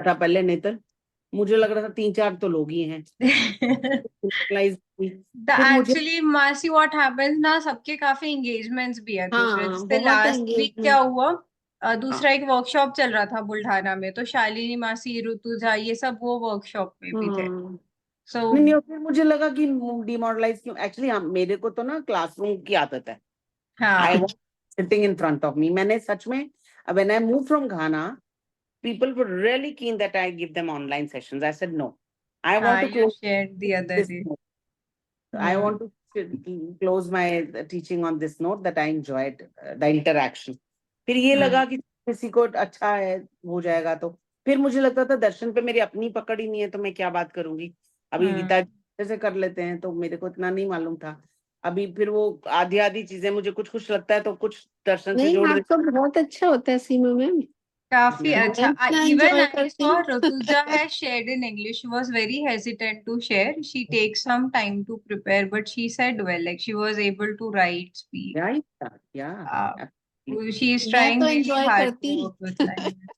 था पहले नेतल? मुझे लग रहा था 3-4 तो लोग ही हैं. एक्चुअली मासी व्हाट हैपेंस ना, सबके काफी एंगेजमेंट्स भी है दूसरे. जैसे लास्ट वीक क्या हुआ, दूसरा एक वर्कशॉप चल रहा था बुल्ढाना में, तो शालिनी मासी, ऋतुजा, ये सब वो वर्कशॉप में भी थे. सो फिर मुझे लगा कि डिमोरलाइज क्यों. एक्चुअली मेरे को तो ना क्लासरूम की आदत है. I want sitting in front of me. मैंने सच में when I moved from Ghana, people were really keen that I give them online sessions. I said no. I want to close. Shared the other day. I want to close my teaching on this note that I enjoyed the interaction. फिर ये लगा कि किसी को अच्छा है हो जाएगा, तो फिर मुझे लगता था दर्शन पे मेरी अपनी पकड़ ही नहीं है, तो मैं क्या बात करूंगी. अभी गीता जैसे कर लेते हैं, तो मेरे को इतना नहीं मालूम था. अभी फिर वो आधी चीजें मुझे कुछ लगता है तो कुछ दर्शन से जोड़ आपका बहुत अच्छा होता है सीमा मैम. काफी अच्छा. Even I saw Rituja has shared in English. She was very hesitant to share. She takes some time to prepare, but she said well, like she was able to write, speak. Right? Yeah. She is trying really hard to work with language.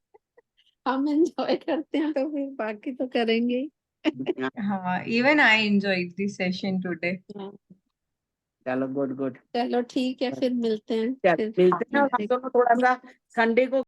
हम enjoy करते हैं तो फिर बाकी तो करेंगे. हाँ, even I enjoyed the session today. चलो गुड. चलो ठीक है, फिर मिलते हैं. हम दोनों थोड़ा सा संडे को